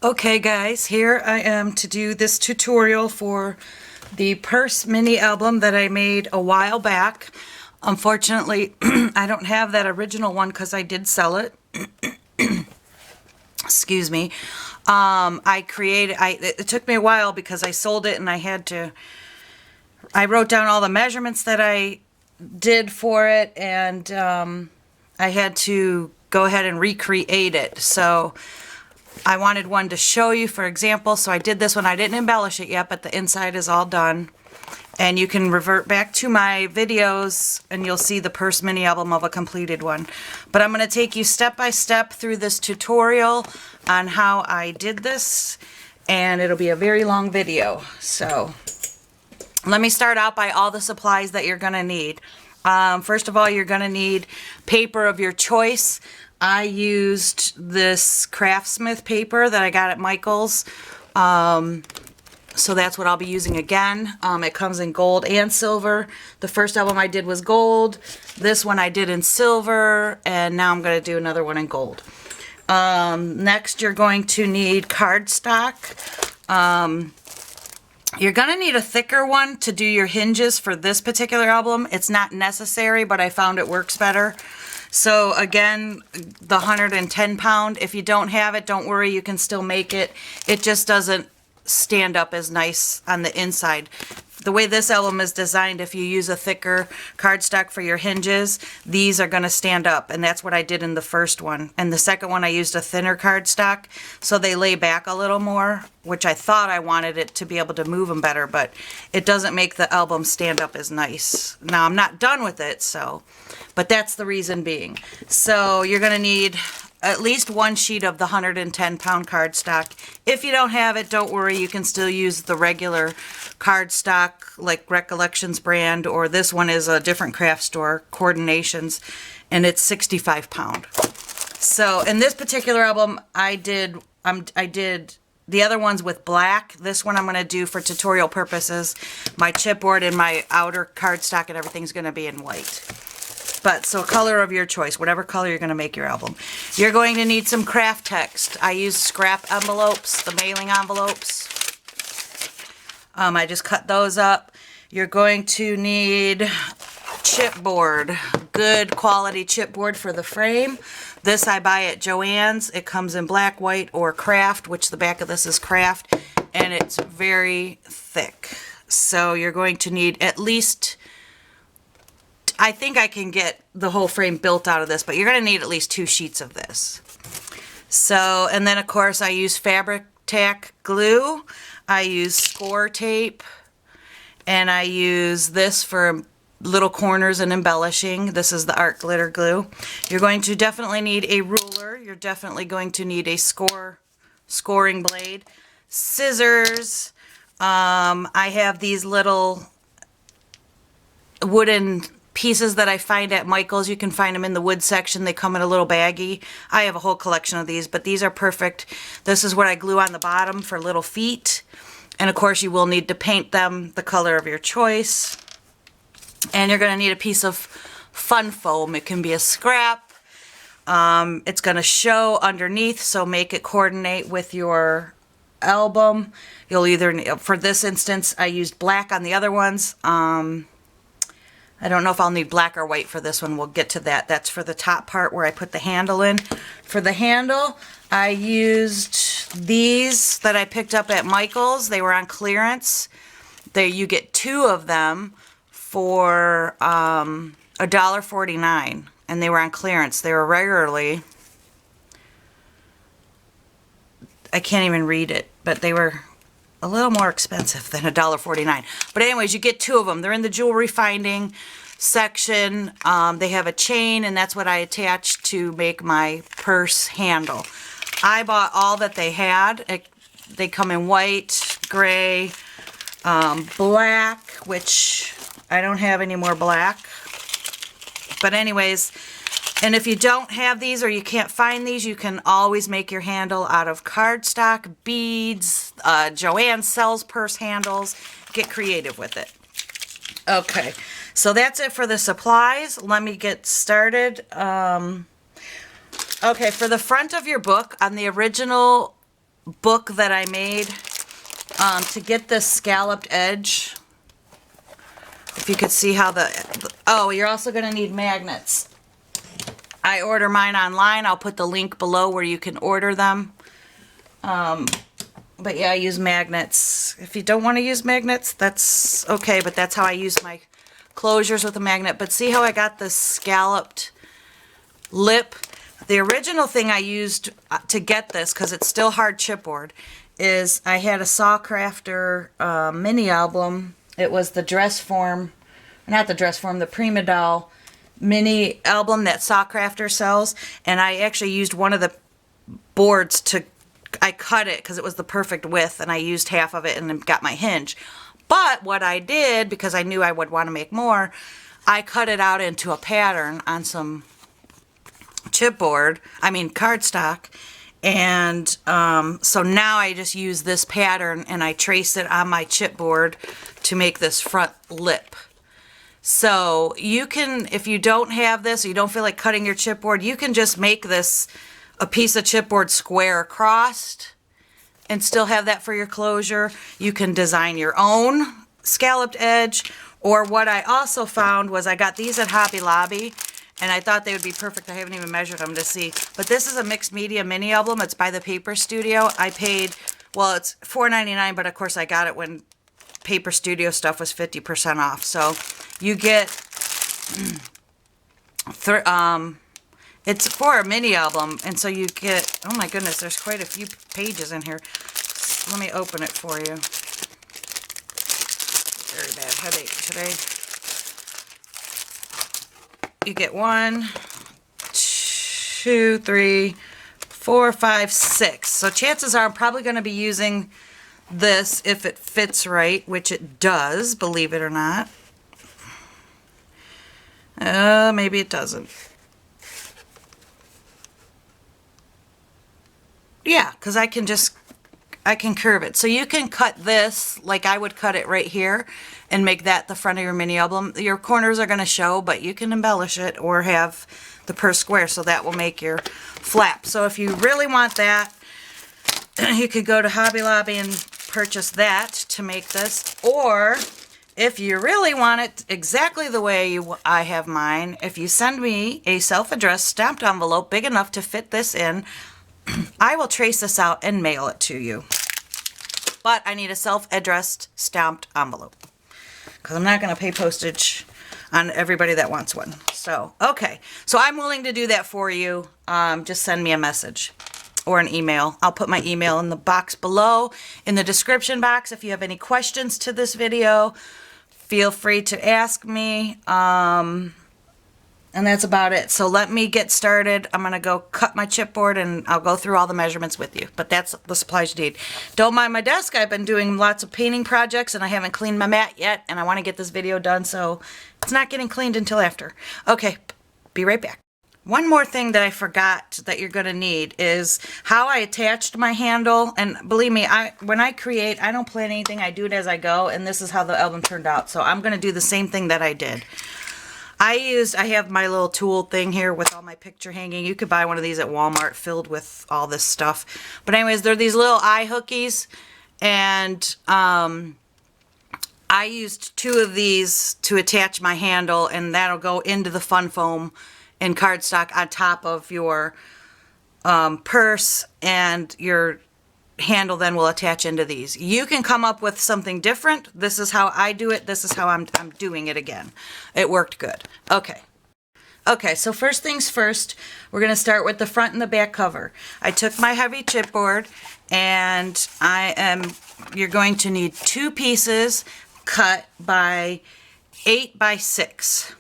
Okay guys, here I am to do this tutorial for the purse mini album that I made a while back. Unfortunately, I don't have that original one because I did sell it. Excuse me. It took me a while because I sold it and I wrote down all the measurements that I did for it, and I had to go ahead and recreate it. So I wanted one to show you for example, so I did this one. I didn't embellish it yet, but the inside is all done. And you can revert back to my videos and you'll see the purse mini album of a completed one. But I'm going to take you step by step through this tutorial on how I did this, and it'll be a very long video. So let me start out by all the supplies that you're going to need. First of all, you're going to need paper of your choice. I used this Craftsmith paper that I got at Michael's, so that's what I'll be using again. It comes in gold and silver. The first album I did was gold. This one I did in silver, and now I'm going to do another one in gold. Next, you're going to need cardstock. You're going to need a thicker one to do your hinges for this particular album. It's not necessary, but I found it works better. So again, the 110 pound, if you don't have it, don't worry, you can still make it. It just doesn't stand up as nice on the inside. The way this album is designed, if you use a thicker cardstock for your hinges, these are going to stand up, and that's what I did in the first one. And the second one I used a thinner cardstock, so they lay back a little more, which I thought I wanted it to be able to move them better, but it doesn't make the album stand up as nice. Now I'm not done with it, but that's the reason being. So you're going to need at least one sheet of the 110 pound cardstock. If you don't have it, don't worry, you can still use the regular cardstock like Recollections brand, or this one is a different craft store, Coordinations, and it's 65 pound. So in this particular album, I did the other ones with black. This one I'm going to do for tutorial purposes. My chipboard and my outer cardstock and everything's going to be in white. But so color of your choice, whatever color you're going to make your album. You're going to need some craft text. I used scrap envelopes, the mailing envelopes. I just cut those up. You're going to need chipboard, good quality chipboard for the frame. This I buy at Joann's. It comes in black, white, or craft, which the back of this is craft, and it's very thick. So you're going to need at least, I think I can get the whole frame built out of this, but you're going to need at least 2 sheets of this. So, and then of course I use fabric tack glue, I use score tape, and I use this for little corners and embellishing. This is the art glitter glue. You're going to definitely need a ruler. You're definitely going to need a scoring blade, scissors. I have these little wooden pieces that I find at Michael's. You can find them in the wood section. They come in a little baggie. I have a whole collection of these, but these are perfect. This is what I glue on the bottom for little feet. And of course you will need to paint them the color of your choice. And you're going to need a piece of fun foam. It can be a scrap. It's going to show underneath, so make it coordinate with your album. You'll either, for this instance, I used black on the other ones. I don't know if I'll need black or white for this one. We'll get to that. That's for the top part where I put the handle in. For the handle, I used these that I picked up at Michael's. They were on clearance. You get 2 of them for $1.49, and they were on clearance. They were regularly, I can't even read it, but they were a little more expensive than $1.49. But anyways, you get 2 of them. They're in the jewelry finding section. They have a chain, and that's what I attached to make my purse handle. I bought all that they had. They come in white, gray, black, which I don't have any more black. But anyways, and if you don't have these or you can't find these, you can always make your handle out of cardstock, beads. Joann sells purse handles. Get creative with it. Okay, so that's it for the supplies. Let me get started. Okay, for the front of your book, on the original book that I made to get this scalloped edge. If you could see how oh, you're also going to need magnets. I order mine online. I'll put the link below where you can order them. But yeah, I use magnets. If you don't want to use magnets, that's okay, but that's how I use my closures with a magnet. But see how I got this scalloped lip? The original thing I used to get this, because it's still hard chipboard, is I had a Saw Crafter mini album. It was the dress form, not the dress form, the Prima Doll mini album that Saw Crafter sells. And I actually used one of the boards I cut it because it was the perfect width, and I used half of it and then got my hinge. But what I did, because I knew I would want to make more, I cut it out into a pattern on some cardstock. And so now I just use this pattern and I trace it on my chipboard to make this front lip. So you can, if you don't have this, or you don't feel like cutting your chipboard, you can just make this a piece of chipboard square across and still have that for your closure. You can design your own scalloped edge, or what I also found was I got these at Hobby Lobby, and I thought they would be perfect. I haven't even measured them to see. But this is a mixed media mini album. It's by the Paper Studio. I paid, well, it's $4.99, but of course I got it when Paper Studio stuff was 50% off. So you get, it's for a mini album, and so you get, oh my goodness, there's quite a few pages in here. Let me open it for you. Very bad headache today. You get 1, 2, 3, 4, 5, 6. So chances are I'm probably going to be using this if it fits right, which it does, believe it or not. Maybe it doesn't. Yeah, because I can curve it. So you can cut this like I would cut it right here and make that the front of your mini album. Your corners are going to show, but you can embellish it or have the purse square, so that will make your flap. So if you really want that, you could go to Hobby Lobby and purchase that to make this. Or if you really want it exactly the way I have mine, if you send me a self-addressed stamped envelope big enough to fit this in, I will trace this out and mail it to you. But I need a self-addressed stamped envelope, because I'm not going to pay postage on everybody that wants one. So, okay. So I'm willing to do that for you. Just send me a message or an email. I'll put my email in the box below, in the description box. If you have any questions to this video, feel free to ask me. And that's about it. So let me get started. I'm going to go cut my chipboard and I'll go through all the measurements with you. But that's the supplies you need. Don't mind my desk. I've been doing lots of painting projects and I haven't cleaned my mat yet. And I want to get this video done, so it's not getting cleaned until after. Okay, be right back. One more thing that I forgot that you're going to need is how I attached my handle. And believe me, when I create, I don't plan anything. I do it as I go. And this is how the album turned out. So I'm going to do the same thing that I did. I have my little tool thing here with all my picture hanging. You could buy one of these at Walmart filled with all this stuff. But anyways, they're these little eye hookies. And I used 2 of these to attach my handle. And that'll go into the fun foam and cardstock on top of your purse. And your handle then will attach into these. You can come up with something different. This is how I do it. This is how I'm doing it again. It worked good. Okay. Okay, so first things first, we're going to start with the front and the back cover. I took my heavy chipboard, and you're going to need 2 pieces cut by 8 by 6.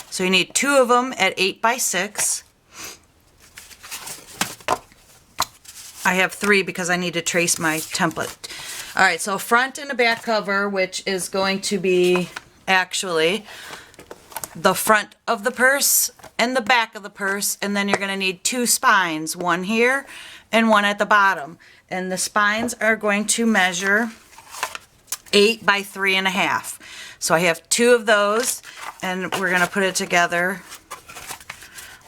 So you need 2 of them at 8 by 6. I have 3 because I need to trace my template. All right, so front and a back cover, which is going to be actually the front of the purse and the back of the purse, and then you're going to need 2 spines, one here and one at the bottom. And the spines are going to measure 8 by 3.5. So I have 2 of those, and we're going to put it together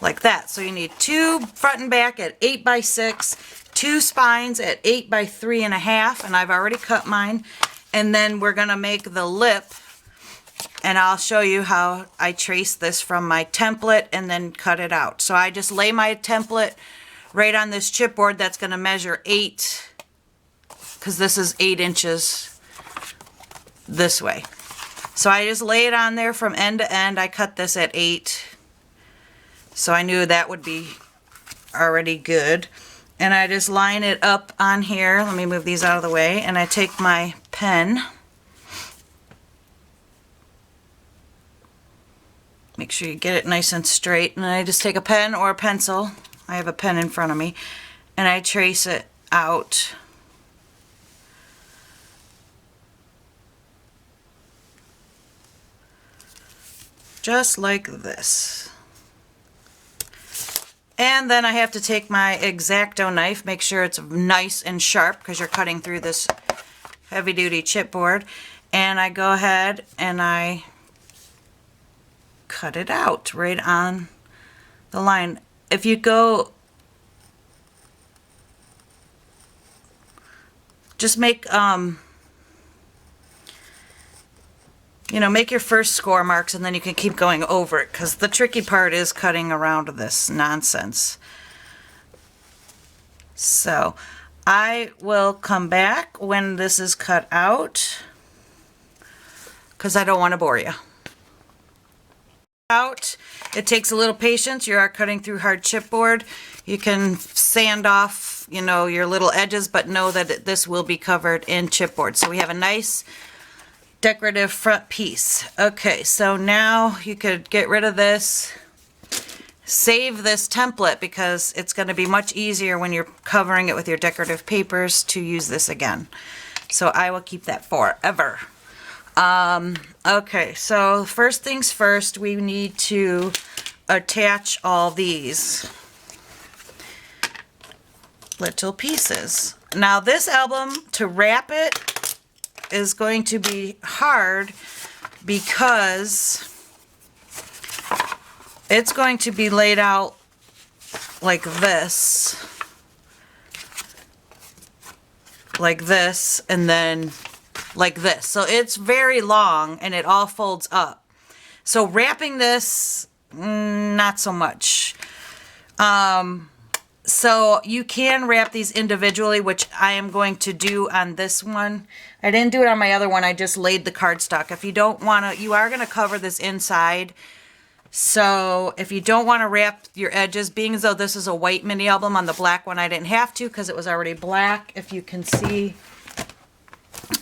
like that. So you need 2 front and back at 8 by 6. 2 spines at 8 by 3.5, and I've already cut mine. And then we're gonna make the lip, and I'll show you how I trace this from my template and then cut it out. So I just lay my template right on this chipboard that's gonna measure 8, because this is 8 inches this way. So I just lay it on there from end to end. I cut this at 8. So I knew that would be already good. And I just line it up on here. Let me move these out of the way. And I take my pen. Make sure you get it nice and straight. And I just take a pen or a pencil. I have a pen in front of me. And I trace it out. Just like this. And then I have to take my X-Acto knife, make sure it's nice and sharp because you're cutting through this heavy-duty chipboard. And I go ahead and I cut it out right on the line. If you go, just make, you know, make your first score marks and then you can keep going over it, because the tricky part is cutting around this nonsense. So I will come back when this is cut out, because I don't want to bore you. It takes a little patience. You are cutting through hard chipboard. You can sand off, you know, your little edges, but know that this will be covered in chipboard. So we have a nice decorative front piece. Okay, so now you could get rid of this, save this template, because it's going to be much easier when you're covering it with your decorative papers to use this again. So I will keep that forever. Okay, so first things first, we need to attach all these little pieces. Now this album, to wrap it, is going to be hard because it's going to be laid out like this, and then like this. So it's very long and it all folds up. So wrapping this, not so much. So you can wrap these individually, which I am going to do on this one. I didn't do it on my other one. I just laid the cardstock. If you don't want to, you are going to cover this inside. So if you don't want to wrap your edges, being as though this is a white mini album, on the black one I didn't have to because it was already black. If you can see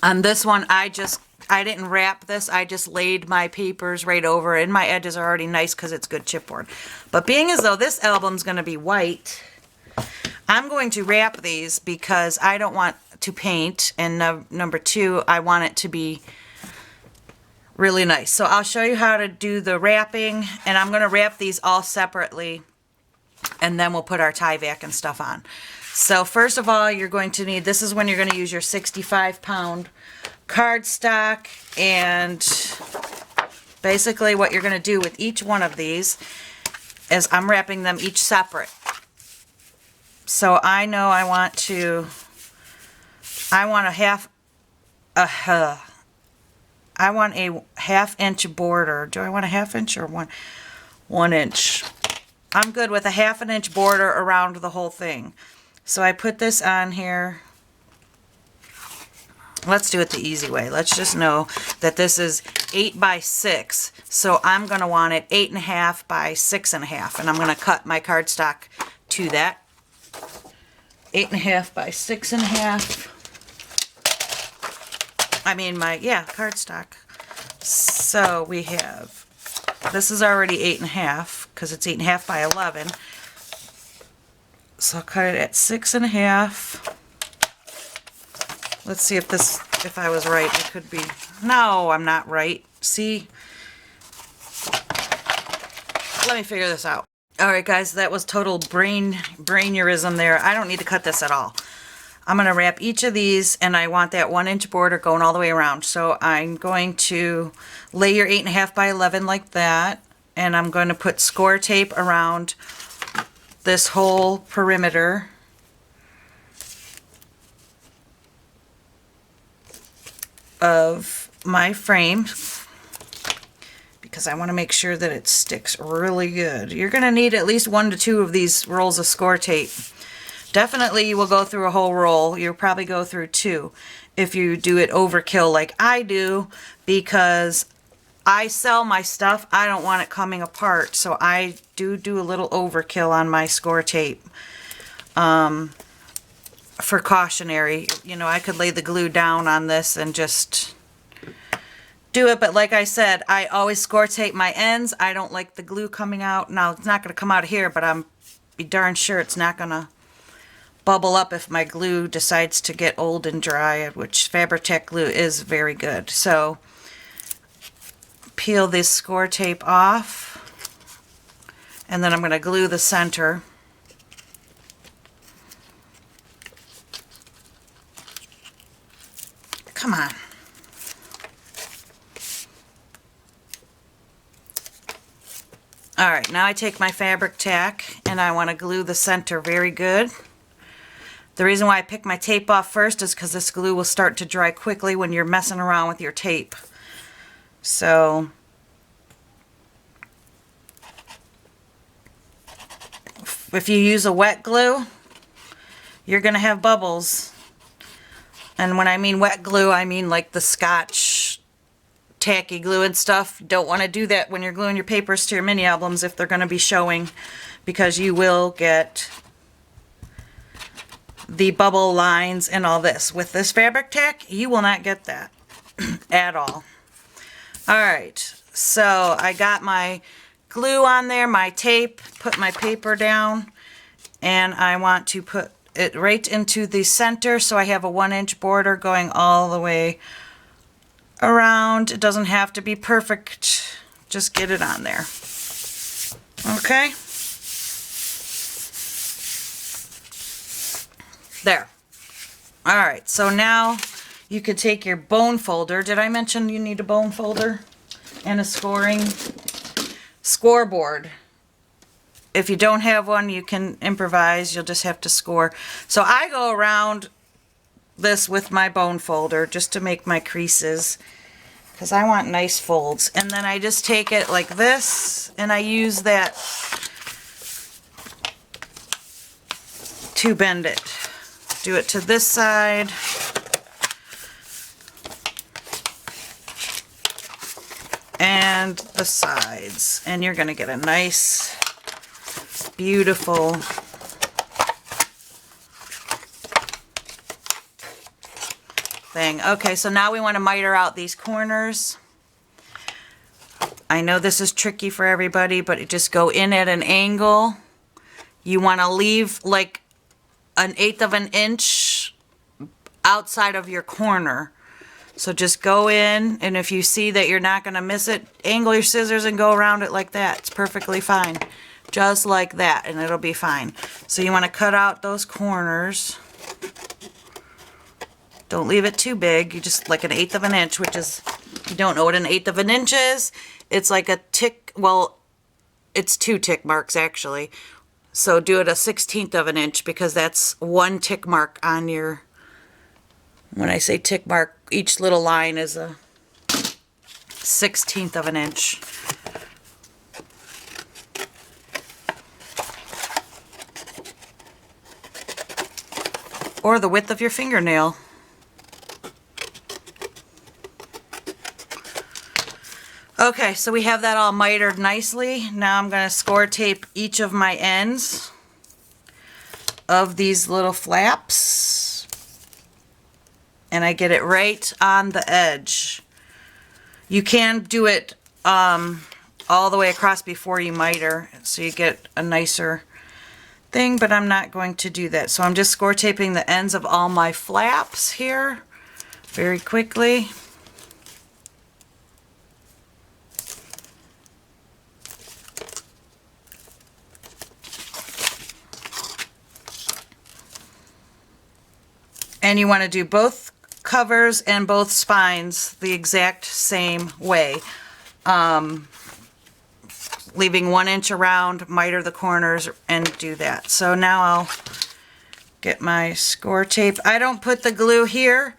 on this one, I didn't wrap this. I just laid my papers right over, and my edges are already nice because it's good chipboard. But being as though this album's going to be white, I'm going to wrap these because I don't want to paint, and number 2, I want it to be really nice. So I'll show you how to do the wrapping, and I'm going to wrap these all separately, and then we'll put our tie back and stuff on. So first of all, you're going to need, this is when you're going to use your 65-pound cardstock, and basically what you're going to do with each one of these is I'm wrapping them each separate. So I know I want a half-inch border. Do I want a half-inch or 1 inch? I'm good with a half-inch border around the whole thing. So I put this on here. Let's do it the easy way. Let's just know that this is 8 by 6. So I'm going to want it 8.5 by 6.5. And I'm going to cut my cardstock to that. 8.5 by 6.5. I mean cardstock. So we have, this is already 8.5 because it's 8.5 by 11. So I'll cut it at 6.5. Let's see if I was right. It could be, no, I'm not right. See? Let me figure this out. Alright guys, that was total brainurism there. I don't need to cut this at all. I'm going to wrap each of these, and I want that 1-inch border going all the way around. So I'm going to lay your 8.5 by 11 like that, and I'm going to put score tape around this whole perimeter. of my frame because I want to make sure that it sticks really good. You're going to need at least 1 to 2 of these rolls of score tape. Definitely you will go through a whole roll. You'll probably go through 2 if you do it overkill like I do, because I sell my stuff. I don't want it coming apart, so I do a little overkill on my score tape. For cautionary, you know, I could lay the glue down on this and just do it, but like I said, I always score tape my ends. I don't like the glue coming out. Now, it's not going to come out of here, but I'm be darn sure it's not going to bubble up if my glue decides to get old and dry, which Fabri-Tac glue is very good. So, peel this score tape off, and then I'm going to glue the center. Come on. Alright, now I take my Fabri-Tac and I want to glue the center very good. The reason why I pick my tape off first is because this glue will start to dry quickly when you're messing around with your tape. So, if you use a wet glue, you're going to have bubbles. And when I mean wet glue, I mean like the Scotch tacky glue and stuff. You don't want to do that when you're gluing your papers to your mini albums if they're going to be showing, because you will get the bubble lines and all this. With this Fabri-Tac, you will not get that at all. Alright, so I got my glue on there, my tape, put my paper down, and I want to put it right into the center, so I have a 1-inch border going all the way around. It doesn't have to be perfect, just get it on there. Okay, there. Alright, so now you could take your bone folder. Did I mention you need a bone folder and a scoreboard? If you don't have one, you can improvise. You'll just have to score. So I go around this with my bone folder just to make my creases, because I want nice folds. And then I just take it like this, and I use that to bend it. Do it to this side. And the sides. And you're going to get a nice, beautiful thing. Okay, so now we want to miter out these corners. I know this is tricky for everybody, but just go in at an angle. You want to leave like 1/8 of an inch outside of your corner. So just go in, and if you see that you're not going to miss it, angle your scissors and go around it like that. It's perfectly fine. Just like that, and it'll be fine. So you want to cut out those corners. Don't leave it too big. You just like 1/8 of an inch, which is, if you don't know what 1/8 of an inch is, it's like a tick, well, it's 2 tick marks actually. So do it 1/16 of an inch, because that's 1 tick mark on your, when I say tick mark, each little line is a 1/16 of an inch. Or the width of your fingernail. Okay, so we have that all mitered nicely. Now I'm going to score tape each of my ends of these little flaps. And I get it right on the edge. You can do it all the way across before you miter, so you get a nicer thing, but I'm not going to do that. So I'm just score taping the ends of all my flaps here very quickly. And you want to do both covers and both spines the exact same way. Leaving 1 inch around, miter the corners, and do that. So now I'll get my score tape. I don't put the glue here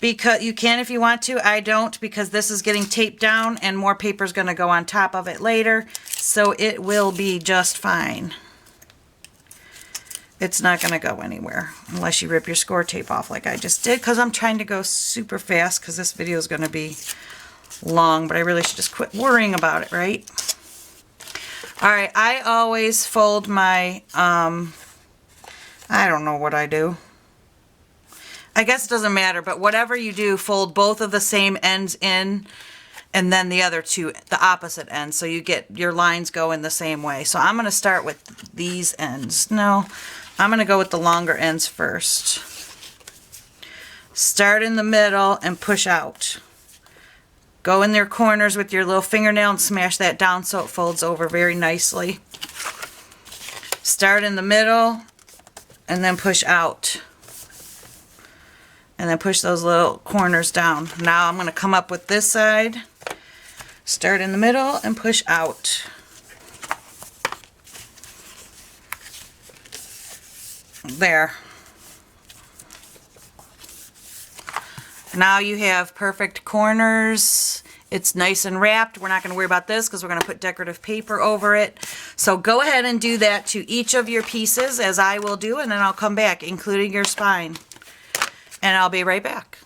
because you can if you want to. I don't, because this is getting taped down and more paper is going to go on top of it later. So it will be just fine. It's not going to go anywhere unless you rip your score tape off like I just did, because I'm trying to go super fast because this video is going to be long, but I really should just quit worrying about it, right? All right, I always fold my, I don't know what I do. I guess it doesn't matter, but whatever you do, fold both of the same ends in and then the other two, the opposite ends, so you get your lines going the same way. So I'm going to start with these ends. No, I'm going to go with the longer ends first. Start in the middle and push out. Go in their corners with your little fingernail and smash that down so it folds over very nicely. Start in the middle and then push out. And then push those little corners down. Now I'm going to come up with this side. Start in the middle and push out. There. Now you have perfect corners. It's nice and wrapped. We're not going to worry about this because we're going to put decorative paper over it. So go ahead and do that to each of your pieces, as I will do, and then I'll come back, including your spine. And I'll be right back.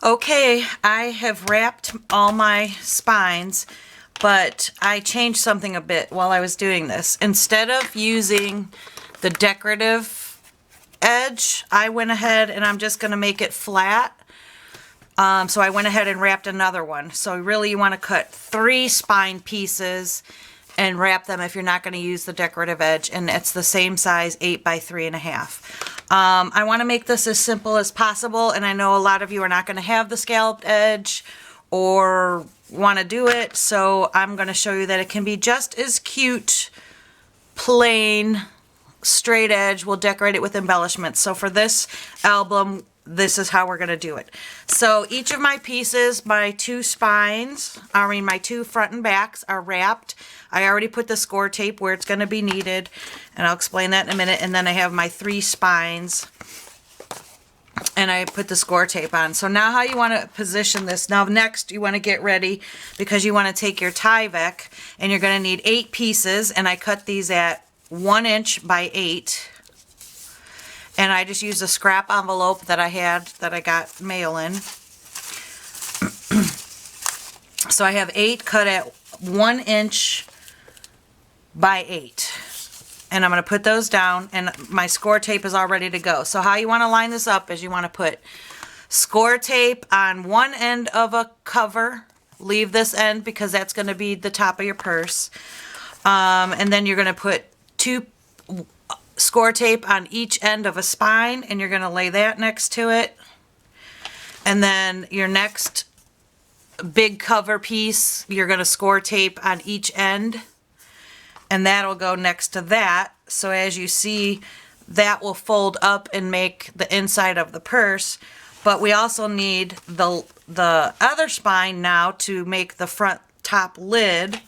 Okay, I have wrapped all my spines, but I changed something a bit while I was doing this. Instead of using the decorative edge, I went ahead and I'm just going to make it flat. So I went ahead and wrapped another one. So really you want to cut 3 spine pieces and wrap them if you're not going to use the decorative edge, and it's the same size, 8 by 3.5. I want to make this as simple as possible, and I know a lot of you are not going to have the scalloped edge or want to do it, so I'm going to show you that it can be just as cute, plain, straight edge. We'll decorate it with embellishments. So for this album, this is how we're going to do it. So each of my pieces, my 2 spines, my 2 front and backs are wrapped. I already put the score tape where it's going to be needed, and I'll explain that in a minute. And then I have my 3 spines, and I put the score tape on. So now how you want to position this. Now next you want to get ready, because you want to take your Tyvek, and you're going to need 8 pieces, and I cut these at 1 inch by 8. And I just used a scrap envelope that I had, that I got mail in. So I have 8 cut at 1 inch by 8. And I'm going to put those down, and my score tape is all ready to go. So how you want to line this up is you want to put score tape on one end of a cover. Leave this end because that's going to be the top of your purse. And then you're going to put 2 score tape on each end of a spine, and you're going to lay that next to it. And then your next big cover piece, you're going to score tape on each end, and that'll go next to that. So as you see, that will fold up and make the inside of the purse. But we also need the other spine now to make the front top lid.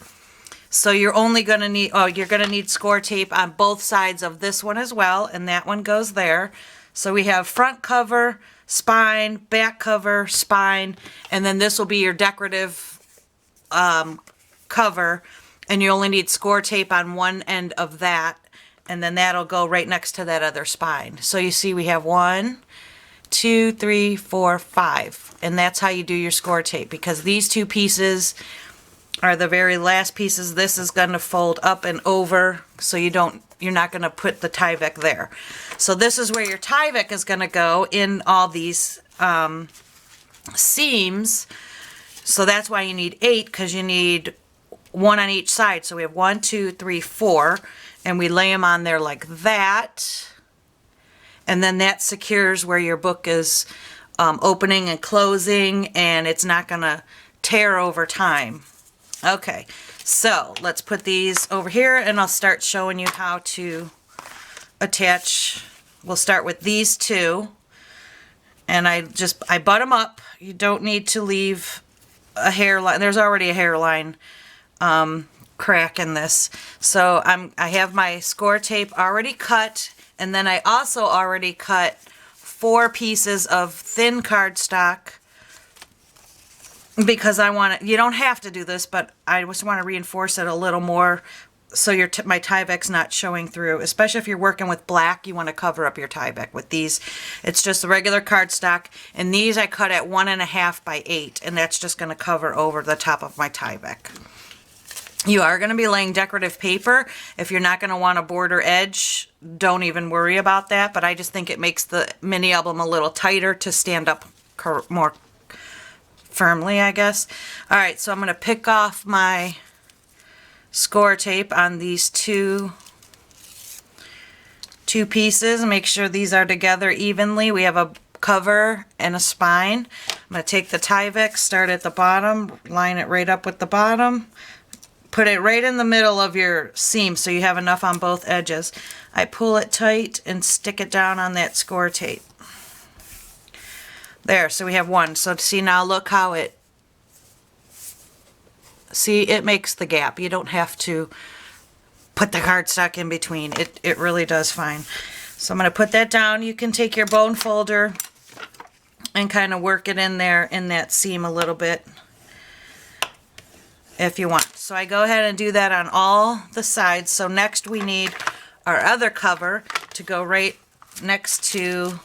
So you're only going to need, you're going to need score tape on both sides of this one as well, and that one goes there. So we have front cover, spine, back cover, spine, and then this will be your decorative cover, and you only need score tape on one end of that, and then that'll go right next to that other spine. So you see we have 1, 2, 3, 4, 5, and that's how you do your score tape, because these 2 pieces are the very last pieces. This is going to fold up and over, so you're not going to put the Tyvek there. So this is where your Tyvek is going to go, in all these seams. So that's why you need 8, because you need 1 on each side. So we have 1, 2, 3, 4, and we lay them on there like that. And then that secures where your book is opening and closing, and it's not going to tear over time. Okay, so let's put these over here, and I'll start showing you how to attach. We'll start with these 2, and I butt them up. You don't need to leave a hairline. There's already a hairline crack in this. So I have my score tape already cut, and then I also already cut 4 pieces of thin cardstock because I want it. You don't have to do this, but I just want to reinforce it a little more so your my Tyvek's not showing through. Especially if you're working with black, you want to cover up your Tyvek. With these, it's just the regular cardstock, and these I cut at 1.5 by 8, and that's just going to cover over the top of my Tyvek. You are going to be laying decorative paper. If you're not going to want a border edge, don't even worry about that, but I just think it makes the mini album a little tighter to stand up more firmly, I guess. All right, so I'm going to pick off my score tape on these two pieces. Make sure these are together evenly. We have a cover and a spine. I'm going to take the Tyvek, start at the bottom, line it right up with the bottom, put it right in the middle of your seam so you have enough on both edges. I pull it tight and stick it down on that score tape. There, so we have one. So see, now look how it, see, it makes the gap. You don't have to put the cardstock in between. It really does fine. So I'm going to put that down. You can take your bone folder and kind of work it in there in that seam a little bit if you want. So I go ahead and do that on all the sides. So next we need our other cover to go right next to,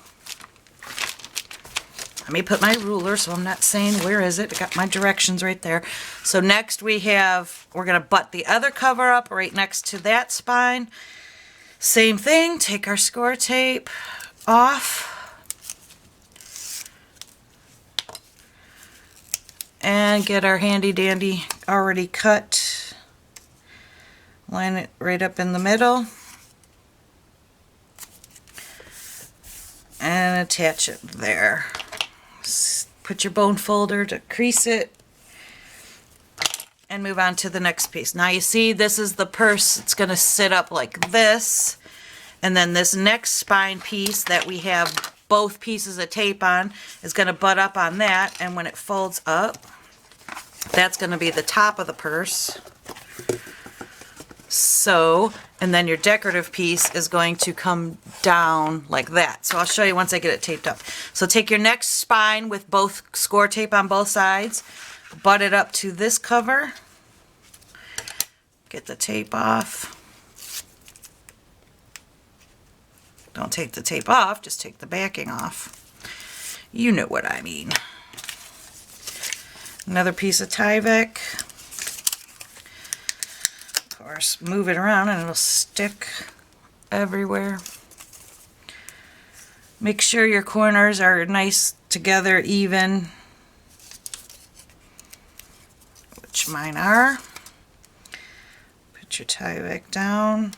let me put my ruler so I'm not saying where is it. I got my directions right there. So next we're going to butt the other cover up right next to that spine. Same thing, take our score tape off. And get our handy dandy already cut. Line it right up in the middle. And attach it there. Put your bone folder to crease it. And move on to the next piece. Now you see this is the purse. It's going to sit up like this. And then this next spine piece that we have both pieces of tape on is going to butt up on that. And when it folds up, that's going to be the top of the purse. So, and then your decorative piece is going to come down like that. So I'll show you once I get it taped up. So take your next spine with both score tape on both sides, butt it up to this cover, get the tape off. Don't take the tape off, just take the backing off. You know what I mean. Another piece of Tyvek. Of course, move it around and it'll stick everywhere. Make sure your corners are nice together, even, which mine are. Put your Tyvek down.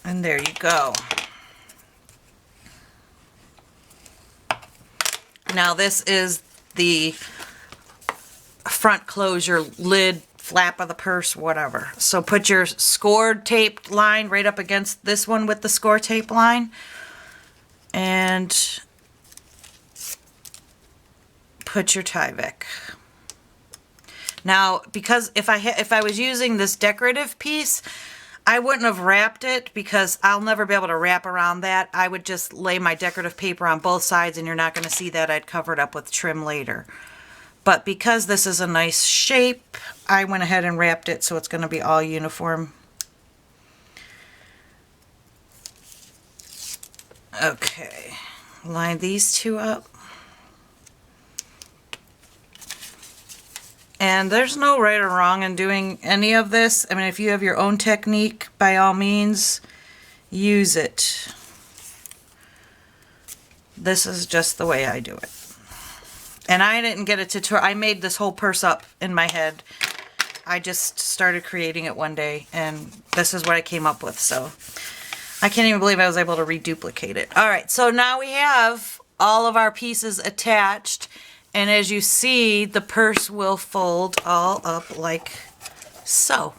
And there you go. Now this is the front closure lid flap of the purse, whatever. So put your scored taped line right up against this one with the score tape line. And put your Tyvek. Now, because if I was using this decorative piece, I wouldn't have wrapped it because I'll never be able to wrap around that. I would just lay my decorative paper on both sides and you're not going to see that. I'd cover it up with trim later. But because this is a nice shape, I went ahead and wrapped it so it's going to be all uniform. Okay, line these two up. And there's no right or wrong in doing any of this. I mean, if you have your own technique, by all means, use it. This is just the way I do it. And I didn't get a tutorial. I made this whole purse up in my head. I just started creating it one day, and this is what I came up with. So I can't even believe I was able to reduplicate it. All right, so now we have all of our pieces attached. And as you see, the purse will fold all up like so.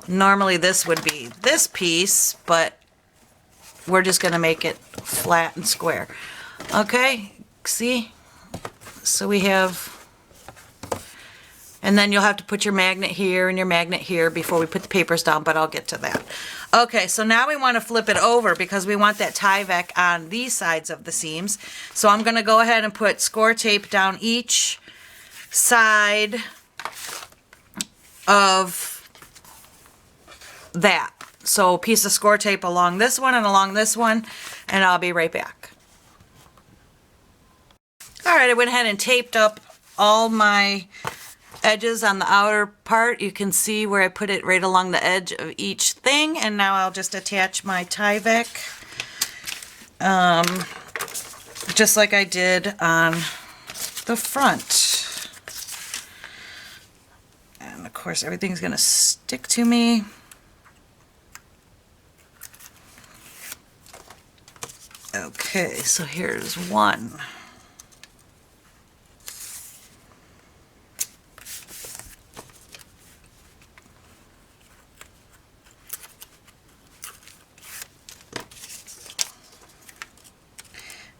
Normally this would be this piece, but we're just going to make it flat and square. Okay, see? So we have And then you'll have to put your magnet here and your magnet here before we put the papers down, but I'll get to that. Okay, so now we want to flip it over because we want that Tyvek on these sides of the seams. So I'm going to go ahead and put score tape down each side of that. So a piece of score tape along this one and along this one, and I'll be right back. All right, I went ahead and taped up all my edges on the outer part. You can see where I put it right along the edge of each thing, and now I'll just attach my Tyvek just like I did on the front. And of course everything's gonna stick to me. Okay, so here's one.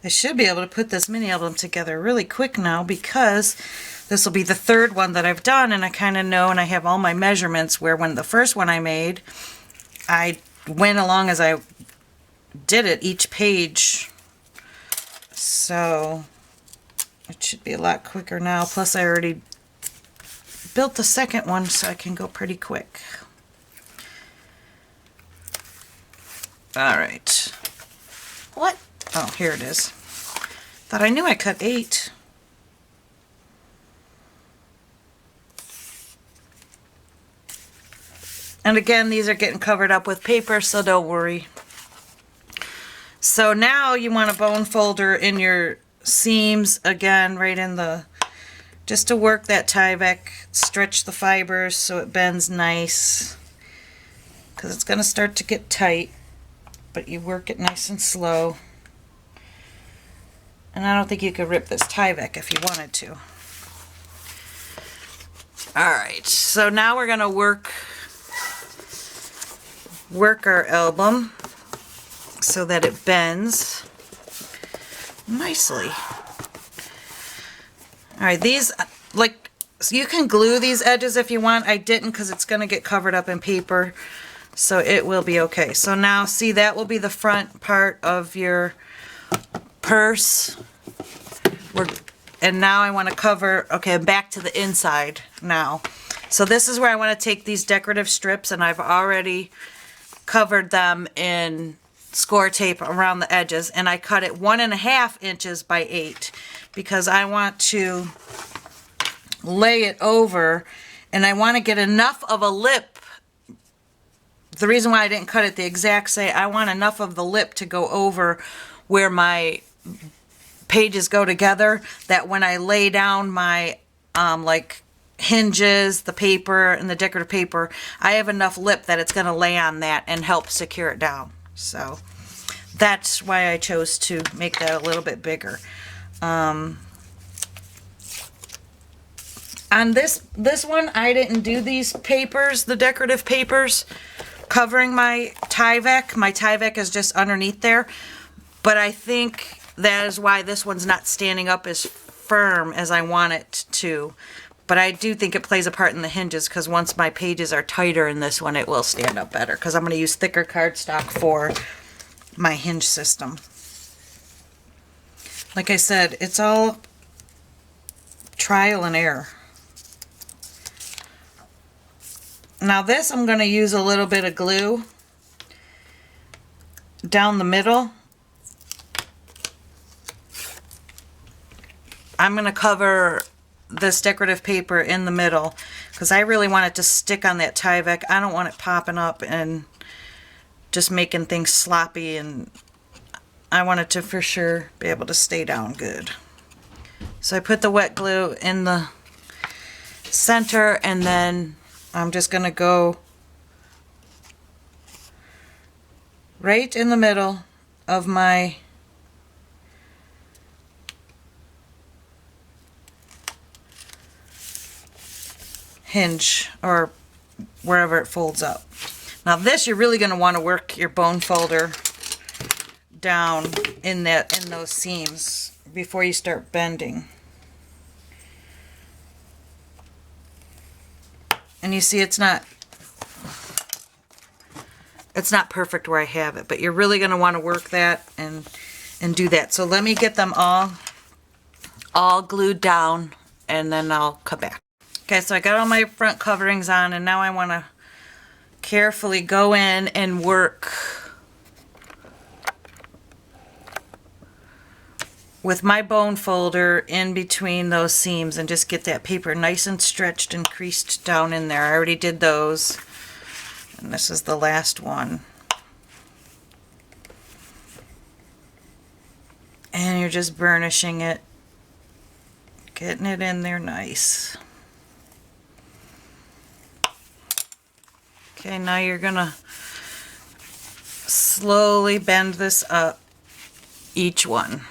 I should be able to put this mini album together really quick now because this will be the third one that I've done, and I kind of know and I have all my measurements, where when the first one I made, I went along as I did it each page. So it should be a lot quicker now. Plus I already built the second one, so I can go pretty quick. All right. What? Oh, here it is. Thought I knew I cut 8. And again, these are getting covered up with paper, so don't worry. So now you want a bone folder in your seams, again, right in the, just to work that Tyvek, stretch the fibers so it bends nice, because it's going to start to get tight, but you work it nice and slow. And I don't think you could rip this Tyvek if you wanted to. Alright, so now we're going to work our album so that it bends nicely. Alright, these, like, so you can glue these edges if you want. I didn't because it's going to get covered up in paper, so it will be okay. So now, see, that will be the front part of your purse. And now I want to cover, okay, back to the inside now. So this is where I want to take these decorative strips, and I've already covered them in score tape around the edges, and I cut it 1.5 inches by 8 because I want to lay it over, and I want to get enough of a lip. The reason why I didn't cut it the exact same, I want enough of the lip to go over where my pages go together, that when I lay down my like hinges, the paper and the decorative paper, I have enough lip that it's going to lay on that and help secure it down. So that's why I chose to make that a little bit bigger. On this one, I didn't do these papers, the decorative papers covering my Tyvek. My Tyvek is just underneath there, but I think that is why this one's not standing up as firm as I want it to. But I do think it plays a part in the hinges, because once my pages are tighter in this one, it will stand up better, because I'm going to use thicker cardstock for my hinge system. Like I said, it's all trial and error. Now this, I'm going to use a little bit of glue down the middle. I'm going to cover this decorative paper in the middle because I really want it to stick on that Tyvek. I don't want it popping up and just making things sloppy, and I want it to for sure be able to stay down good. So I put the wet glue in the center, and then I'm just going to go right in the middle of my hinge, or wherever it folds up. Now this, you're really going to want to work your bone folder down in those seams before you start bending. And you see it's not perfect where I have it, but you're really going to want to work that and do that. So let me get them all glued down, and then I'll come back. Okay, so I got all my front coverings on, and now I want to carefully go in and work with my bone folder in between those seams and just get that paper nice and stretched and creased down in there. I already did those, and this is the last one. And you're just burnishing it, getting it in there nice. Okay, now you're gonna slowly bend this up, each one.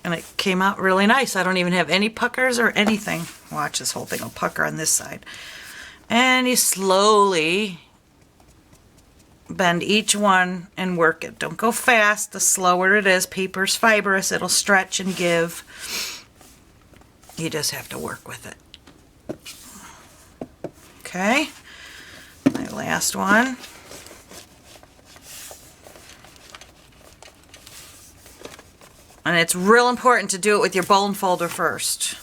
And it came out really nice. I don't even have any puckers or anything. Watch, this whole thing will pucker on this side. And you slowly bend each one and work it. Don't go fast. The slower it is, paper's fibrous, it'll stretch and give. You just have to work with it. Okay, my last one. And it's real important to do it with your bone folder first.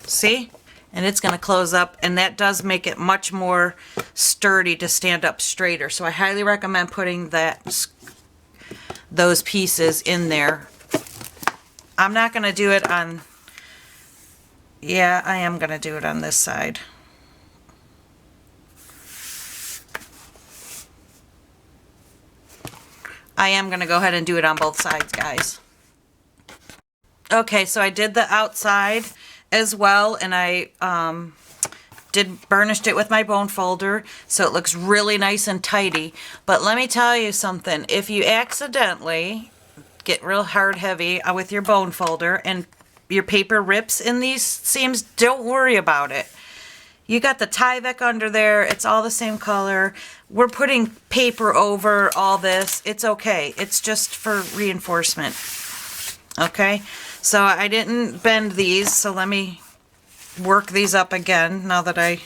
See? And it's going to close up, and that does make it much more sturdy to stand up straighter. So I highly recommend putting those pieces in there. I'm not going to do it on, yeah, I am going to do it on this side. I am going to go ahead and do it on both sides, guys. Okay, so I did the outside as well, and I burnished it with my bone folder, so it looks really nice and tidy. But let me tell you something. If you accidentally get real hard heavy with your bone folder and your paper rips in these seams, don't worry about it. You got the Tyvek under there. It's all the same color. We're putting paper over all this. It's okay. It's just for reinforcement. Okay? So I didn't bend these, so let me work these up again now that I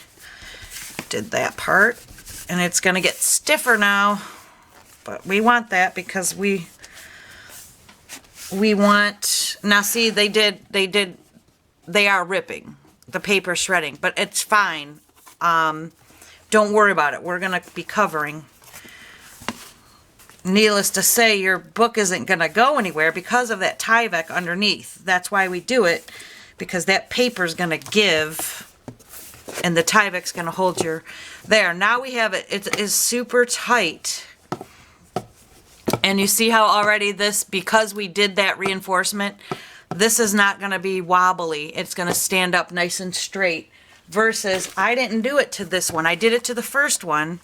did that part. And it's going to get stiffer now, but we want that because we want, now see, they are ripping. The paper shredding, but it's fine. Don't worry about it. We're going to be covering. Needless to say, your book isn't going to go anywhere because of that Tyvek underneath. That's why we do it, because that paper is going to give, and the Tyvek's going to hold your, there. Now we have it. It is super tight. And you see how already this, because we did that reinforcement, this is not going to be wobbly. It's going to stand up nice and straight. Versus, I didn't do it to this one. I did it to the first one.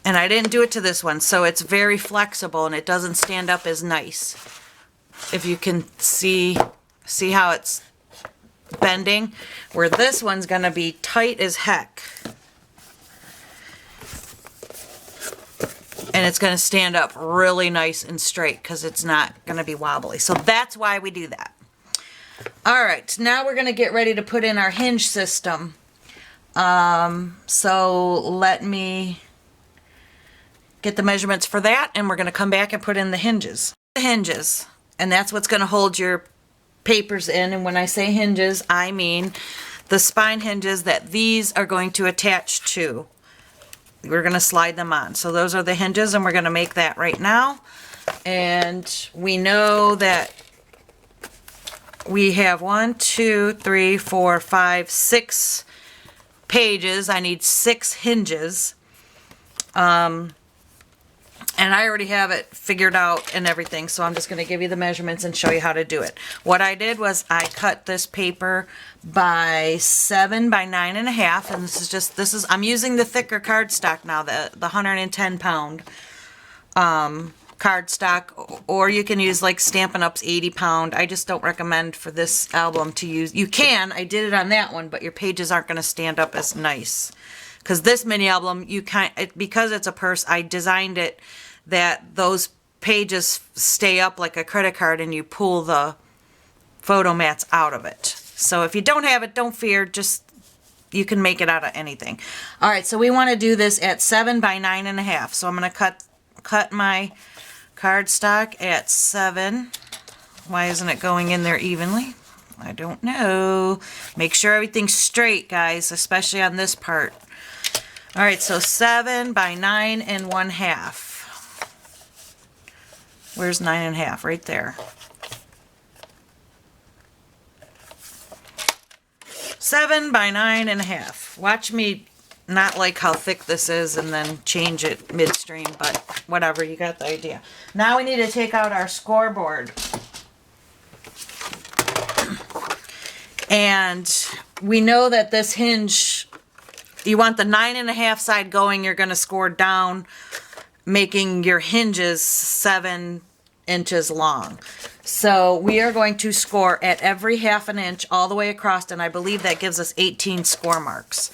And I didn't do it to this one. So it's very flexible and it doesn't stand up as nice. If you can see how it's bending. Where this one's going to be tight as heck. And it's going to stand up really nice and straight because it's not going to be wobbly. So that's why we do that. All right, now we're going to get ready to put in our hinge system. So let me get the measurements for that, and we're going to come back and put in the hinges. The hinges, and that's what's going to hold your papers in. And when I say hinges, I mean the spine hinges that these are going to attach to. We're going to slide them on. So those are the hinges, and we're going to make that right now. And we know that we have 1, 2, 3, 4, 5, 6 pages. I need 6 hinges. And I already have it figured out and everything, so I'm just going to give you the measurements and show you how to do it. What I did was I cut this paper by 7 by 9.5, and I'm using the thicker cardstock now, the 110 pound cardstock, or you can use like Stampin' Up's 80 pound. I just don't recommend for this album to use. You can, I did it on that one, but your pages aren't going to stand up as nice. Because this mini album, because it's a purse, I designed it that those pages stay up like a credit card, and you pull the photo mats out of it. So if you don't have it, don't fear, just you can make it out of anything. All right, so we want to do this at 7 by 9.5. So I'm going to cut my cardstock at 7. Why isn't it going in there evenly? I don't know. Make sure everything's straight, guys, especially on this part. All right, so 7 by 9.5. Where's 9.5? Right there. 7 by 9.5. Watch me not like how thick this is and then change it midstream, but whatever, you got the idea. Now we need to take out our scoreboard. And we know that this hinge, you want the 9.5 side going, you're going to score down, making your hinges 7 inches long. So we are going to score at every 1/2 inch all the way across, and I believe that gives us 18 score marks,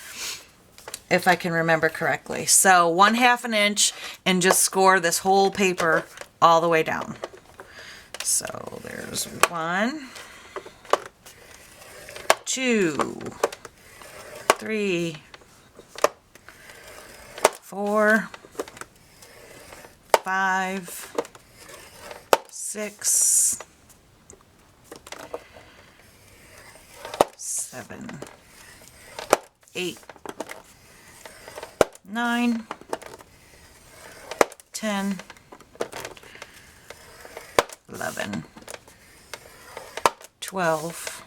if I can remember correctly. So 1/2 inch and just score this whole paper all the way down. So there's 1, 2, 3, 4, 5, 6, 7, 8, 9, 10, 11, 12,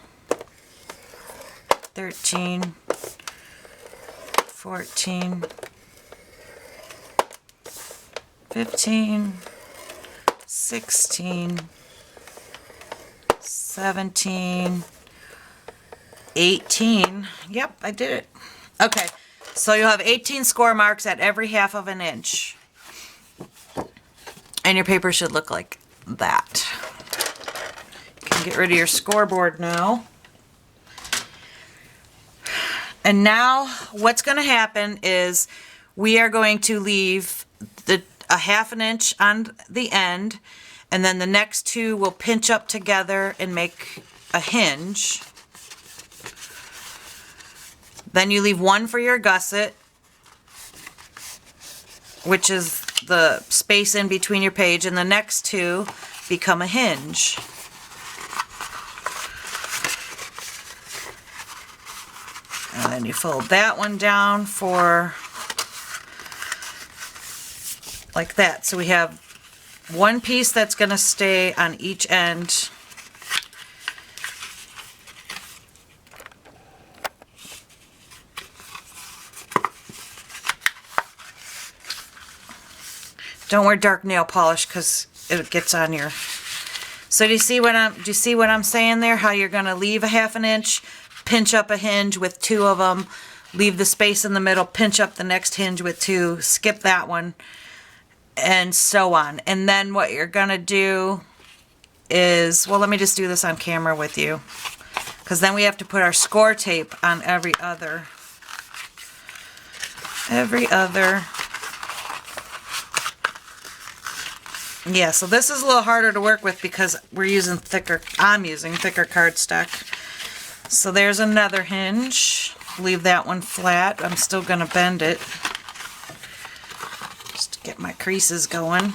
13, 14, 15, 16, 17, 18. Yep, I did it. Okay, so you'll have 18 score marks at every 1/2 inch. And your paper should look like that. You can get rid of your scoreboard now. And now what's going to happen is we are going to leave a 1/2 inch on the end, and then the next 2 will pinch up together and make a hinge. Then you leave 1 for your gusset, which is the space in between your page, and the next 2 become a hinge. And then you fold that one down for like that. So we have 1 piece that's going to stay on each end. Don't wear dark nail polish because it gets on your. So do you see what I'm saying there? How you're going to leave a 1/2 inch, pinch up a hinge with 2 of them, leave the space in the middle, pinch up the next hinge with 2, skip that one, and so on. And then what you're going to do is, well, let me just do this on camera with you, because then we have to put our score tape on every other. Yeah, so this is a little harder to work with because I'm using thicker cardstock. So there's another hinge. Leave that one flat. I'm still going to bend it just to get my creases going.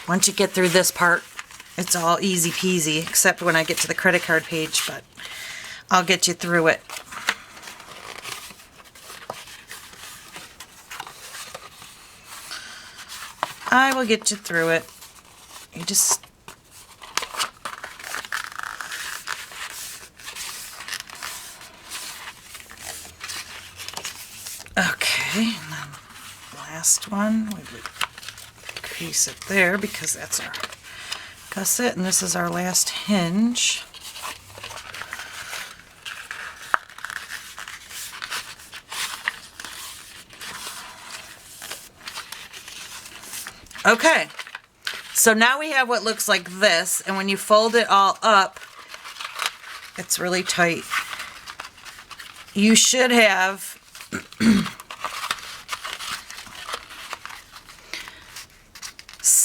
Once you get through this part, it's all easy peasy, except when I get to the credit card page, but I'll get you through it. I will get you through it. You just... Okay, and then last one, we would crease it there because that's our gusset, and this is our last hinge. Okay, so now we have what looks like this, and when you fold it all up, it's really tight. You should have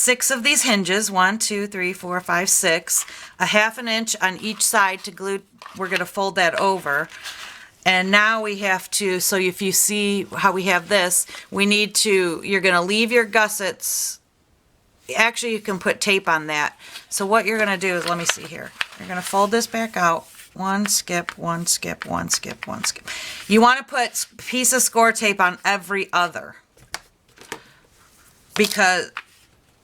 6 of these hinges, 1, 2, 3, 4, 5, 6, a 1/2 inch on each side to glue. We're going to fold that over. And now we have to, so if you see how we have this, we need to, you're going to leave your gussets. Actually, you can put tape on that. So what you're going to do is, let me see here. You're going to fold this back out. 1 skip, 1 skip, 1 skip, 1 skip. You want to put a piece of score tape on every other. Because,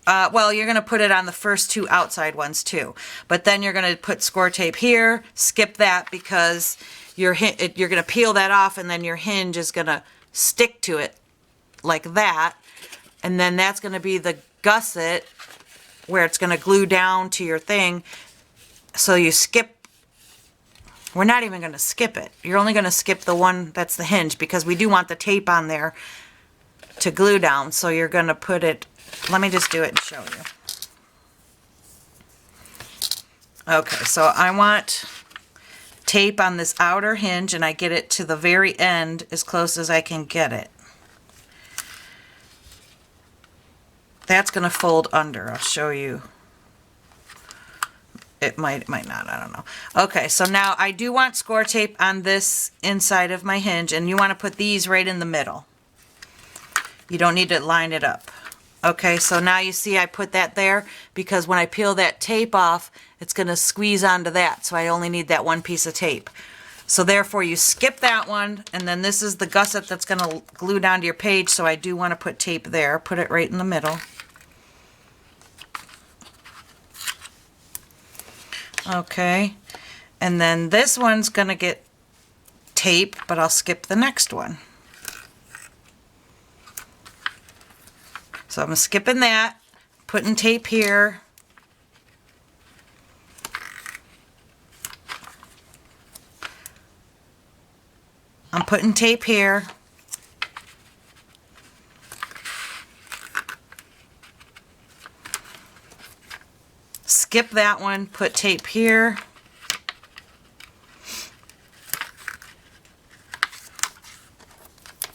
well, you're going to put it on the first 2 outside ones too. But then you're going to put score tape here, skip that because you're going to peel that off and then your hinge is going to stick to it like that. And then that's going to be the gusset where it's going to glue down to your thing. So you skip. We're not even going to skip it. You're only going to skip the one that's the hinge because we do want the tape on there to glue down. So you're going to put it, let me just do it and show you. Okay, so I want tape on this outer hinge and I get it to the very end as close as I can get it. That's going to fold under. I'll show you. It might not, I don't know. Okay, so now I do want score tape on this inside of my hinge, and you want to put these right in the middle. You don't need to line it up. Okay, so now you see I put that there because when I peel that tape off, it's going to squeeze onto that, so I only need that one piece of tape. So therefore you skip that one, and then this is the gusset that's going to glue down to your page, so I do want to put tape there. Put it right in the middle. Okay, and then this one's going to get tape, but I'll skip the next one. So I'm skipping that, putting tape here. I'm putting tape here. Skip that one, put tape here.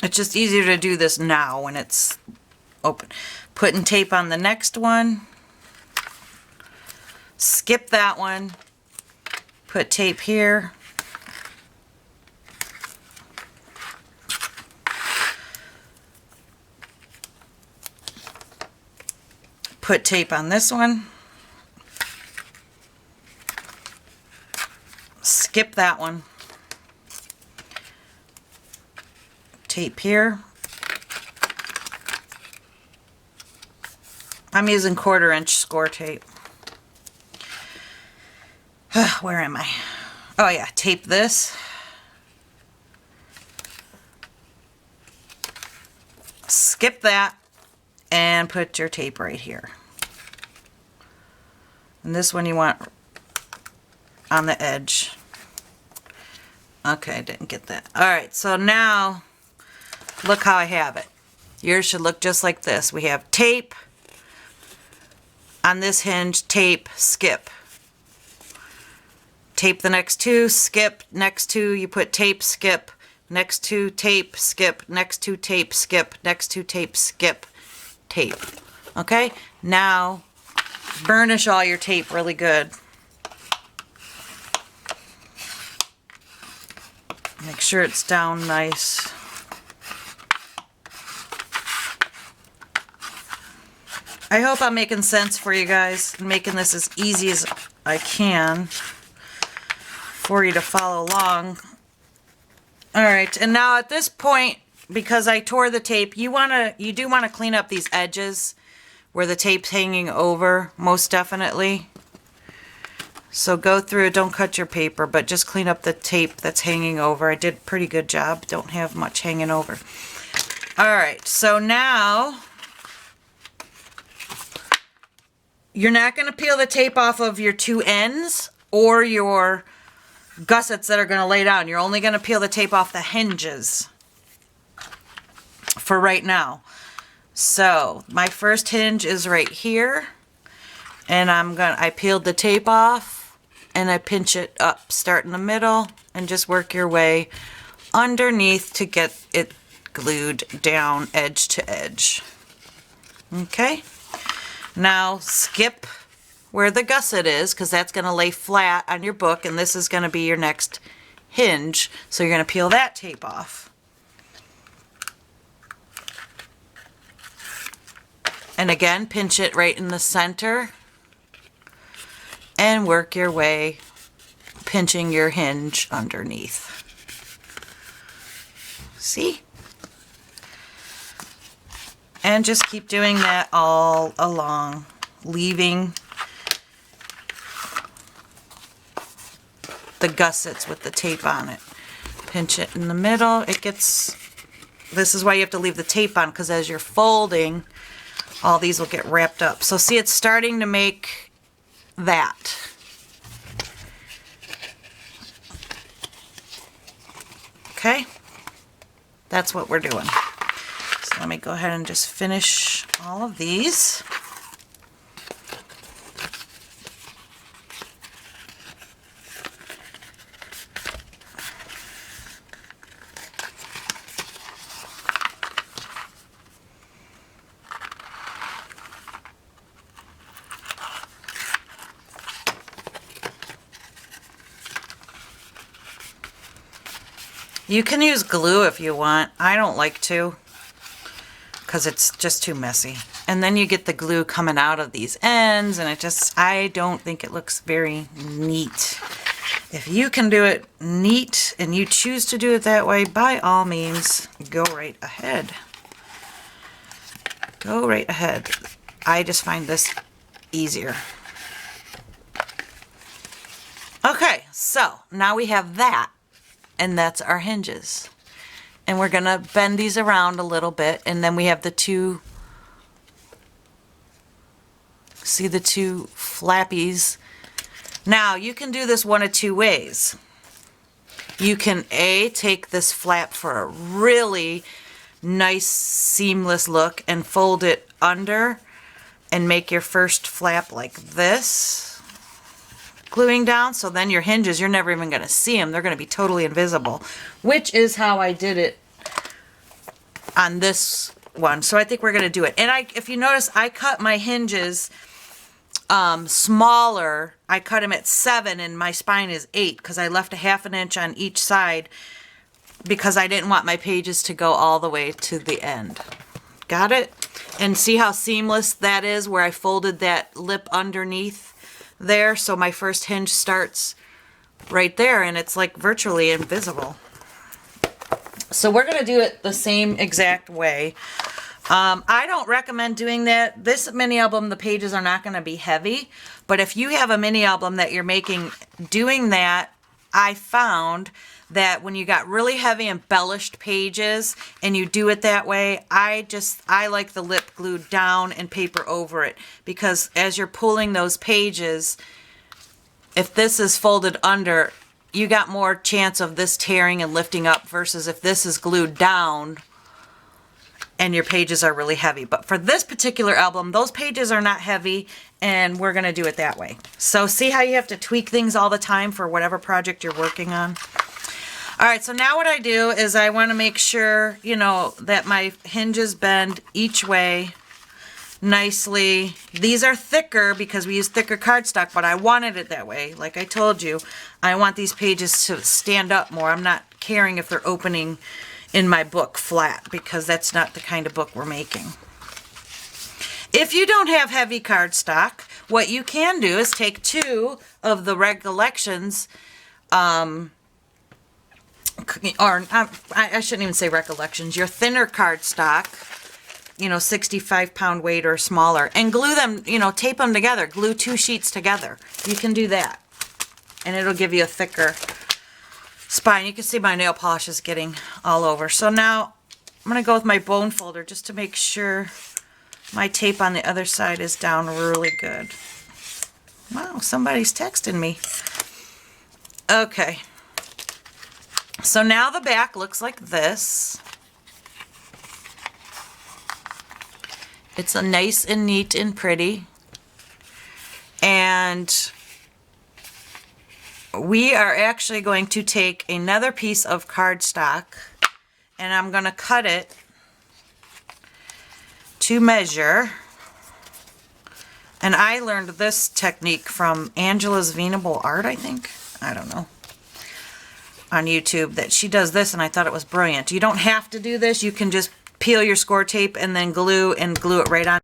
It's just easier to do this now when it's open. Putting tape on the next one. Skip that one. Put tape here. Put tape on this one. Skip that one. Tape here. I'm using 1/4 inch score tape. Where am I? Oh yeah, tape this. Skip that and put your tape right here. And this one you want on the edge. Okay, I didn't get that. Alright, so now look how I have it. Yours should look just like this. We have tape on this hinge, tape, skip. Tape the next 2, skip, next 2 you put tape, skip, next 2 tape, skip, next 2 tape, skip, next 2 tape, skip, tape. Okay, now burnish all your tape really good. Make sure it's down nice. I hope I'm making sense for you guys and making this as easy as I can for you to follow along. Alright, and now at this point, because I tore the tape, you do want to clean up these edges where the tape's hanging over, most definitely. So go through it, don't cut your paper, but just clean up the tape that's hanging over. I did a pretty good job, don't have much hanging over. Alright, so now you're not going to peel the tape off of your 2 ends or your gussets that are going to lay down. You're only going to peel the tape off the hinges for right now. So my first hinge is right here, and I peeled the tape off and I pinch it up. Start in the middle and just work your way underneath to get it glued down edge to edge. Okay. Now skip where the gusset is, because that's going to lay flat on your book, and this is going to be your next hinge. So you're going to peel that tape off. And again, pinch it right in the center and work your way, pinching your hinge underneath. See? And just keep doing that all along, leaving the gussets with the tape on it. Pinch it in the middle. This is why you have to leave the tape on, because as you're folding, all these will get wrapped up. So see, it's starting to make that. Okay? That's what we're doing. So let me go ahead and just finish all of these. You can use glue if you want. I don't like to, because it's just too messy. And then you get the glue coming out of these ends, and I don't think it looks very neat. If you can do it neat and you choose to do it that way, by all means, go right ahead. Go right ahead. I just find this easier. Okay, so now we have that. And that's our hinges. And we're going to bend these around a little bit. And then we have the two, see the two flappies. Now, you can do this one of two ways. You can take this flap for a really nice seamless look and fold it under and make your first flap like this, gluing down, so then your hinges, you're never even going to see them. They're going to be totally invisible, which is how I did it on this one. So I think we're going to do it. And if you notice, I cut my hinges smaller. I cut them at 7 and my spine is 8 because I left a 1/2 inch on each side because I didn't want my pages to go all the way to the end. Got it? And see how seamless that is where I folded that lip underneath there, so my first hinge starts right there and it's like virtually invisible. So we're going to do it the same exact way. I don't recommend doing that. This mini album, the pages are not going to be heavy, but if you have a mini album that you're making, doing that, I found that when you got really heavy embellished pages and you do it that way, I like the lip glued down and paper over it, because as you're pulling those pages, if this is folded under, you got more chance of this tearing and lifting up versus if this is glued down and your pages are really heavy. But for this particular album, those pages are not heavy and we're going to do it that way. So see how you have to tweak things all the time for whatever project you're working on? All right, so now what I do is I want to make sure, you know, that my hinges bend each way nicely. These are thicker because we use thicker cardstock, but I wanted it that way. Like I told you, I want these pages to stand up more. I'm not caring if they're opening in my book flat because that's not the kind of book we're making. If you don't have heavy cardstock, what you can do is take 2 of the Recollections, I shouldn't even say Recollections, your thinner cardstock, you know, 65-pound weight or smaller, and glue them, you know, tape them together, glue 2 sheets together. You can do that, and it'll give you a thicker spine. You can see my nail polish is getting all over. So now I'm going to go with my bone folder just to make sure my tape on the other side is down really good. Wow, somebody's texting me. Okay. So now the back looks like this. It's a nice and neat and pretty. And we are actually going to take another piece of cardstock and I'm going to cut it to measure And I learned this technique from Angela's Venable Art, I think. I don't know. On YouTube, that she does this, and I thought it was brilliant. You don't have to do this. You can just peel your score tape and then glue it right on.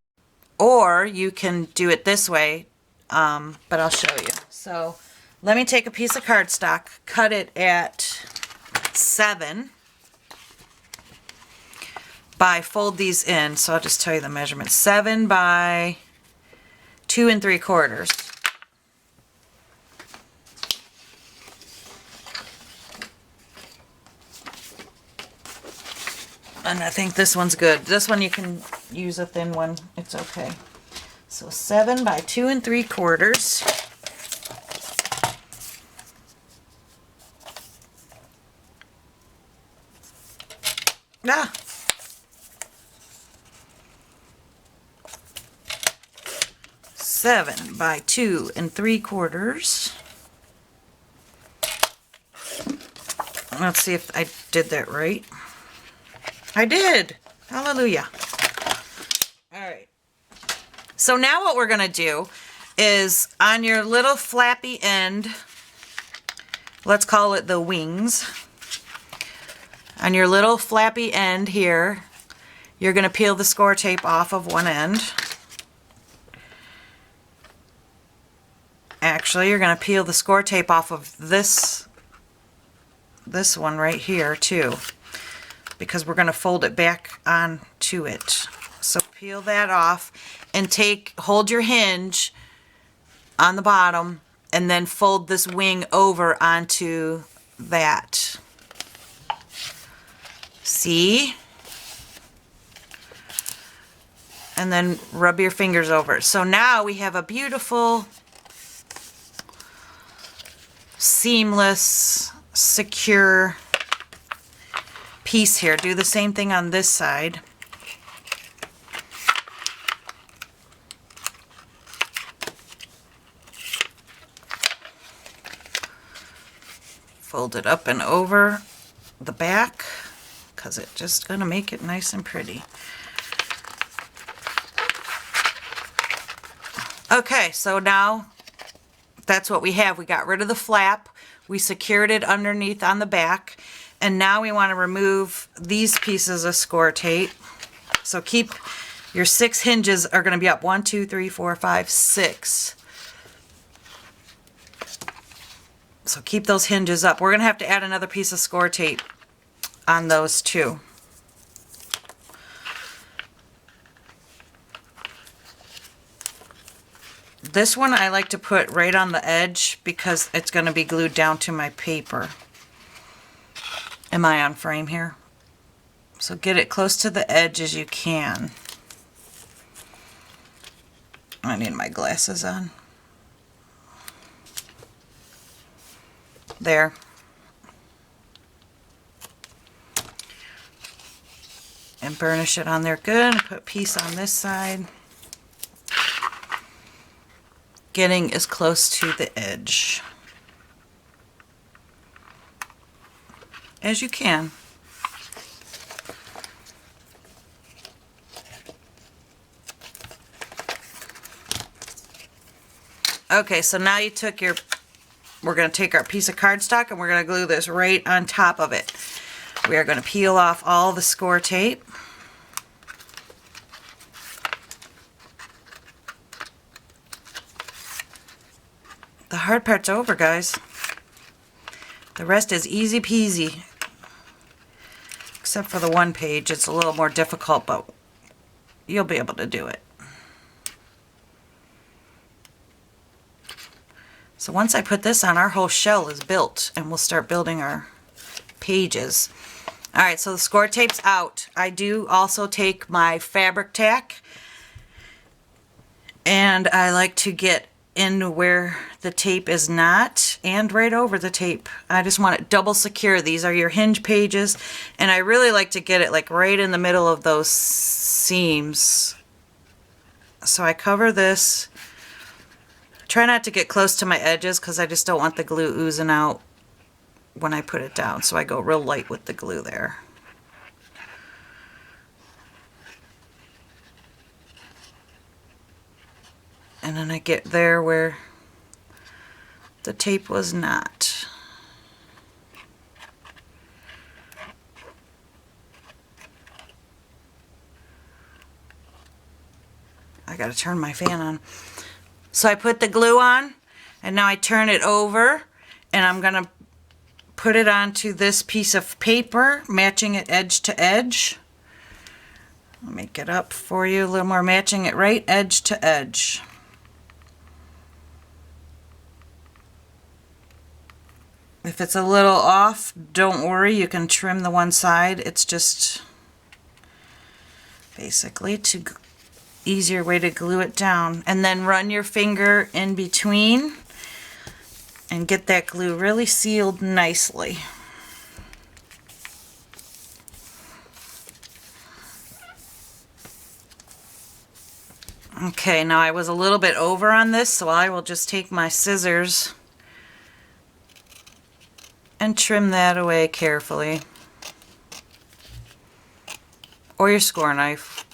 Or you can do it this way, but I'll show you. So let me take a piece of cardstock, cut it at 7 by, fold these in. So I'll just tell you the measurement. 7 by 2 3/4. And I think this one's good. This one you can use a thin one. It's okay. So 7 by 2 3/4. Ah. Seven by 2 3/4. Let's see if I did that right. I did. Hallelujah. All right. So now what we're going to do is on your little flappy end, let's call it the wings. On your little flappy end here, you're going to peel the score tape off of one end. Actually, you're going to peel the score tape off of this one right here too, because we're going to fold it back onto it. So peel that off and hold your hinge on the bottom and then fold this wing over onto that. See? And then rub your fingers over it. So now we have a beautiful, seamless, secure piece here. Do the same thing on this side. Fold it up and over the back because it's just going to make it nice and pretty. Okay, so now that's what we have. We got rid of the flap. We secured it underneath on the back. And now we want to remove these pieces of score tape. So keep your 6 hinges are going to be up. 1, 2, 3, 4, 5, 6. So keep those hinges up. We're going to have to add another piece of score tape on those too. This one I like to put right on the edge because it's going to be glued down to my paper. Am I on frame here? So get it close to the edge as you can. I need my glasses on. There. And burnish it on there good. Put a piece on this side. Getting as close to the edge as you can. Okay, so now you took your, we're going to take our piece of cardstock and we're going to glue this right on top of it. We are going to peel off all the score tape. The hard part's over, guys. The rest is easy peasy. Except for the one page, it's a little more difficult, but you'll be able to do it. So once I put this on, our whole shell is built, and we'll start building our pages. All right, so the score tape's out. I do also take my fabric tack, and I like to get in where the tape is not and right over the tape. I just want it double secure. These are your hinge pages, and I really like to get it like right in the middle of those seams. So I cover this. Try not to get close to my edges because I just don't want the glue oozing out when I put it down. So I go real light with the glue there. And then I get there where the tape was not. I gotta turn my fan on. So I put the glue on, and now I turn it over, and I'm gonna put it onto this piece of paper, matching it edge to edge. Let me get up for you a little more, matching it right edge to edge. If it's a little off, don't worry, you can trim the one side. It's just basically to easier way to glue it down. And then run your finger in between and get that glue really sealed nicely. Okay, now I was a little bit over on this, so I will just take my scissors and trim that away carefully. Or your score knife.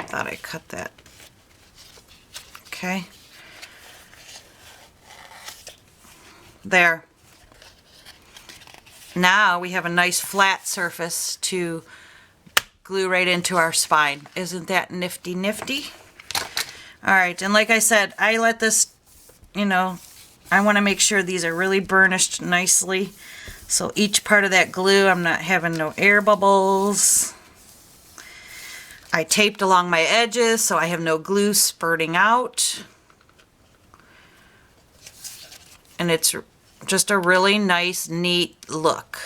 Thought I cut that. Okay. There. Now we have a nice flat surface to glue right into our spine. Isn't that nifty nifty? Alright, and like I said, I let this, you know, I want to make sure these are really burnished nicely. So each part of that glue, I'm not having no air bubbles. I taped along my edges so I have no glue spurting out. And it's just a really nice, neat look.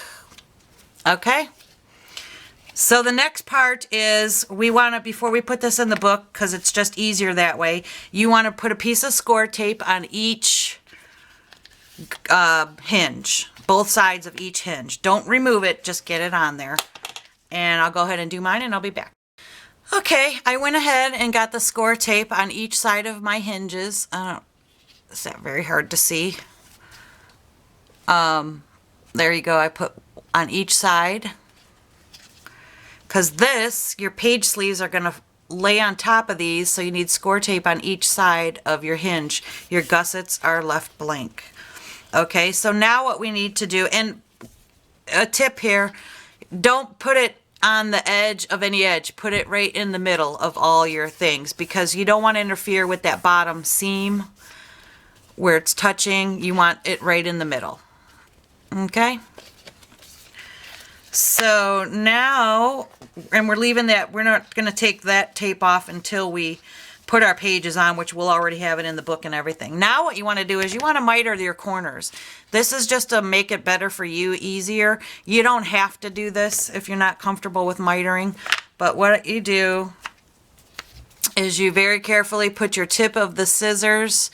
Okay? So the next part is we want to, before we put this in the book, because it's just easier that way, you want to put a piece of score tape on each hinge. Both sides of each hinge. Don't remove it, just get it on there. And I'll go ahead and do mine and I'll be back. Okay, I went ahead and got the score tape on each side of my hinges. It's not very hard to see. There you go, I put on each side. Because this, your page sleeves are going to lay on top of these, so you need score tape on each side of your hinge. Your gussets are left blank. Okay, so now what we need to do, and a tip here, don't put it on the edge of any edge. Put it right in the middle of all your things, because you don't want to interfere with that bottom seam where it's touching. You want it right in the middle. Okay? So now, and we're leaving that, we're not going to take that tape off until we put our pages on, which we'll already have it in the book and everything. Now what you want to do is you want to miter your corners. This is just to make it better for you, easier. You don't have to do this if you're not comfortable with mitering, but what you do is you very carefully put your tip of the scissors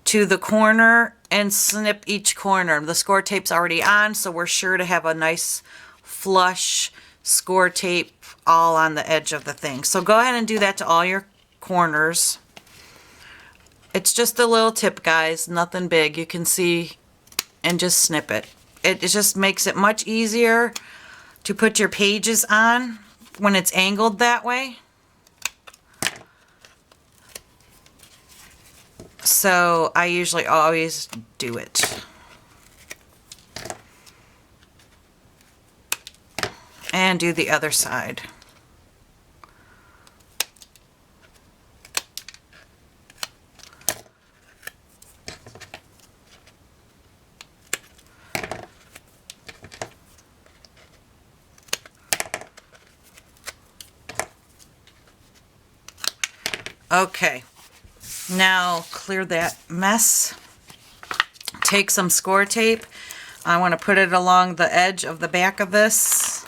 to the corner and snip each corner. The score tape's already on, so we're sure to have a nice flush score tape all on the edge of the thing. So go ahead and do that to all your corners. It's just a little tip, guys, nothing big. You can see, and just snip it. It just makes it much easier to put your pages on when it's angled that way. So I usually always do it. And do the other side. Okay, now clear that mess. Take some score tape. I want to put it along the edge of the back of this.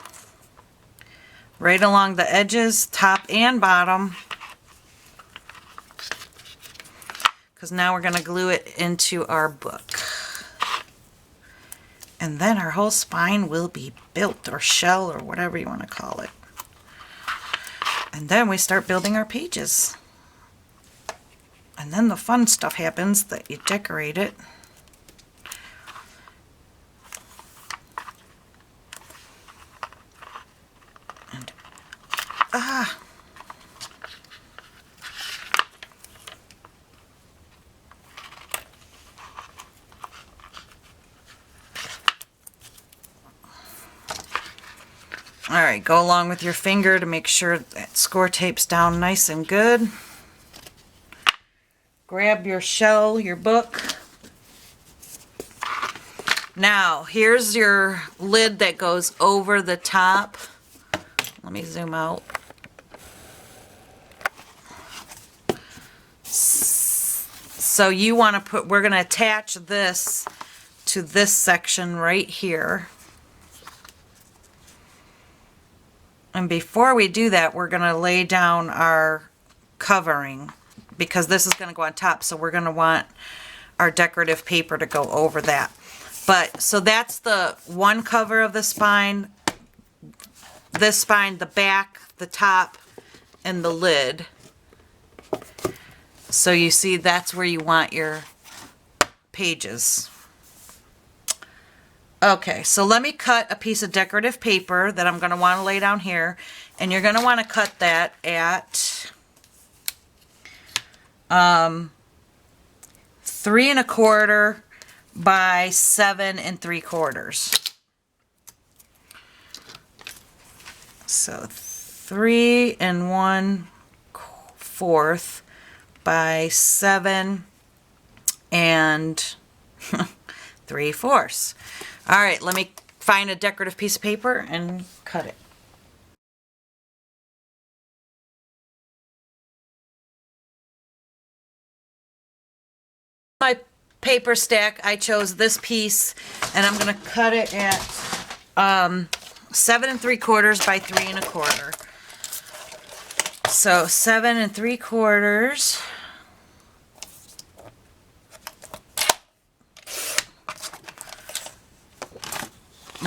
Right along the edges, top and bottom. Because now we're going to glue it into our book. And then our whole spine will be built, or shell, or whatever you want to call it. And then we start building our pages. And then the fun stuff happens, that you decorate it. Ah. All right, go along with your finger to make sure that score tape's down nice and good. Grab your shell, your book. Now, here's your lid that goes over the top. Let me zoom out. So you want to put, we're going to attach this to this section right here. And before we do that, we're going to lay down our covering because this is going to go on top. So we're going to want our decorative paper to go over that. But so that's the one cover of the spine, this spine, the back, the top, and the lid. So you see that's where you want your pages. Okay, so let me cut a piece of decorative paper that I'm going to want to lay down here. And you're going to want to cut that at 3 1/4 by 7 3/4. So 3 1/4 by 7 3/4. All right, let me find a decorative piece of paper and cut it. My paper stack, I chose this piece, and I'm going to cut it at 7 3/4 by 3 1/4. So 7 3/4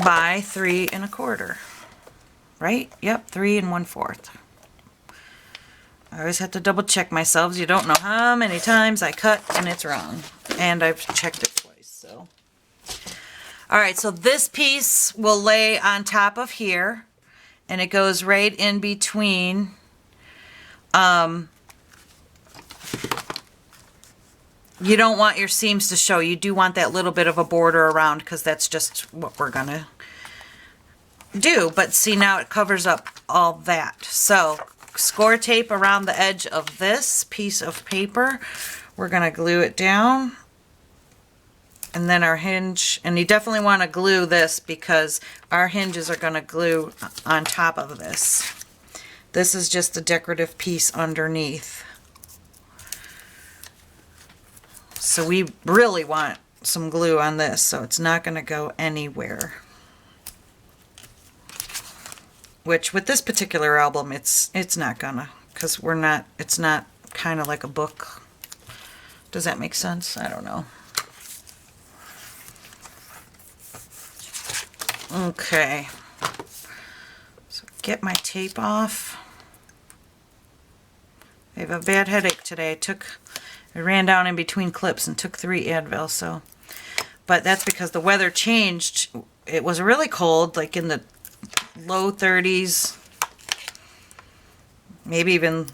by 3 1/4. Right? Yep, 3 1/4. I always have to double check myself. You don't know how many times I cut and it's wrong. And I've checked it twice, so. All right, so this piece will lay on top of here, and it goes right in between you don't want your seams to show. You do want that little bit of a border around because that's just what we're gonna do. But see, now it covers up all that. So score tape around the edge of this piece of paper. We're gonna glue it down. And then our hinge, and you definitely want to glue this because our hinges are going to glue on top of this. This is just a decorative piece underneath. So we really want some glue on this, so it's not going to go anywhere. Which with this particular album, it's not gonna, because it's not kind of like a book. Does that make sense? I don't know. Okay, so get my tape off. I have a bad headache today. I ran down in between clips and took 3 Advil, so. But that's because the weather changed. It was really cold, like in the low 30s, maybe even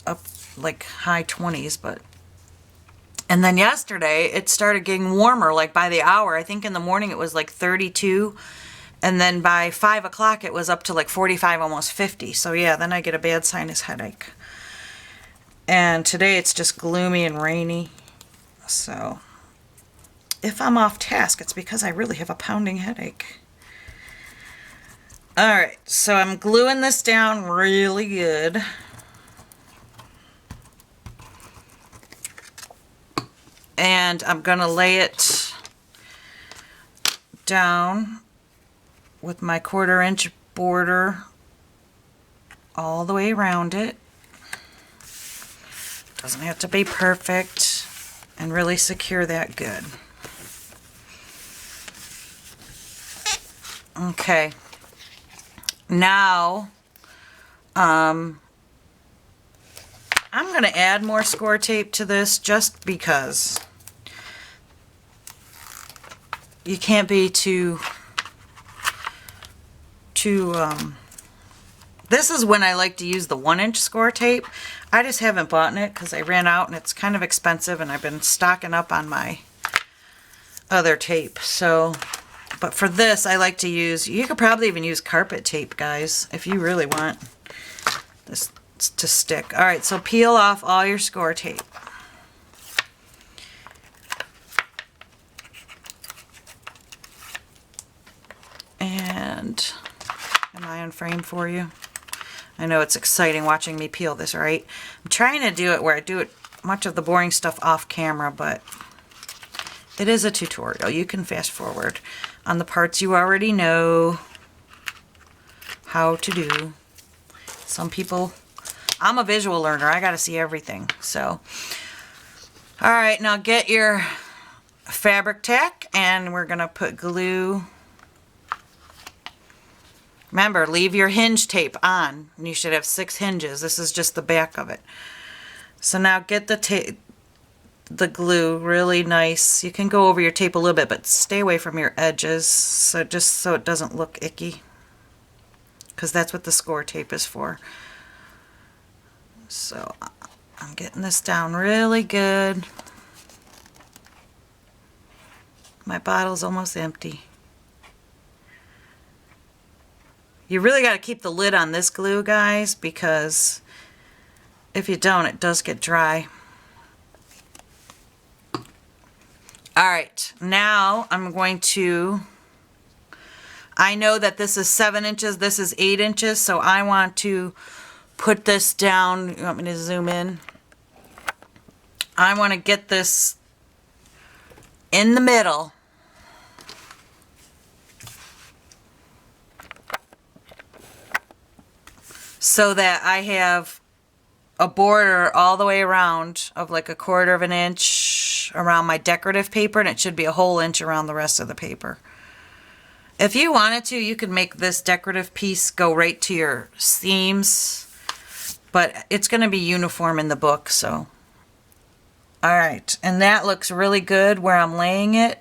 up like high 20s, but. And then yesterday, it started getting warmer, like by the hour. I think in the morning it was like 32. And then by 5 o'clock, it was up to like 45, almost 50. So yeah, then I get a bad sinus headache. And today it's just gloomy and rainy. So if I'm off task, it's because I really have a pounding headache. All right, so I'm gluing this down really good. And I'm going to lay it down with my 1/4 inch border all the way around it. Doesn't have to be perfect, and really secure that good. Okay. Now, I'm going to add more score tape to this just because. You can't be too This is when I like to use the 1-inch score tape. I just haven't bought it because I ran out and it's kind of expensive, and I've been stocking up on my other tape. So, but for this, I like to use, you could probably even use carpet tape, guys, if you really want this to stick. All right, so peel off all your score tape. And am I on frame for you? I know it's exciting watching me peel this, right? I'm trying to do it where I do it much of the boring stuff off camera, but it is a tutorial. You can fast forward on the parts you already know how to do. Some people, I'm a visual learner. I got to see everything. So, all right, now get your fabric tack, and we're going to put glue. Remember, leave your hinge tape on. You should have 6 hinges. This is just the back of it. So now get the glue really nice. You can go over your tape a little bit, but stay away from your edges, so just so it doesn't look icky, because that's what the score tape is for. So I'm getting this down really good. My bottle's almost empty. You really got to keep the lid on this glue, guys, because if you don't, it does get dry. All right, now I'm going to, I know that this is 7 inches, this is 8 inches, so I want to put this down. You want me to zoom in? I want to get this in the middle. So that I have a border all the way around of like 1/4 of an inch around my decorative paper, and it should be a whole inch around the rest of the paper. If you wanted to, you could make this decorative piece go right to your seams, but it's going to be uniform in the book, so. All right, and that looks really good where I'm laying it.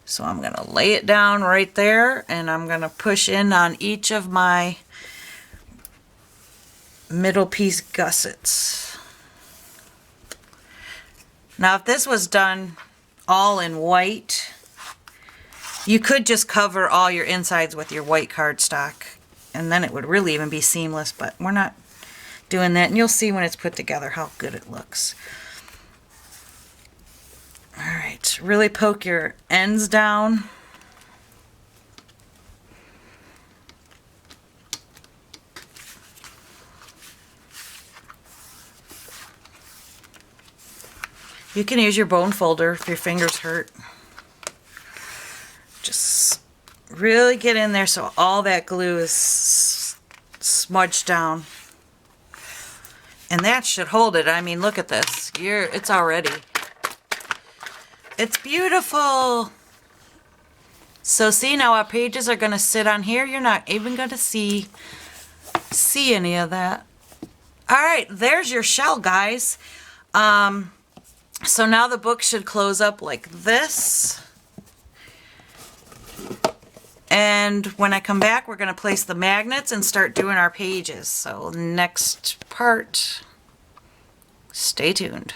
So I'm going to lay it down right there, and I'm going to push in on each of my middle piece gussets. Now if this was done all in white, you could just cover all your insides with your white cardstock, and then it would really even be seamless, but we're not doing that, and you'll see when it's put together how good it looks. All right, really poke your ends down. You can use your bone folder if your fingers hurt. Just really get in there so all that glue is smudged down. And that should hold it. I mean, look at this. It's already. It's beautiful. So see, now our pages are going to sit on here. You're not even going to see any of that. All right, there's your shell, guys. So now the book should close up like this. And when I come back, we're going to place the magnets and start doing our pages. So next part, stay tuned.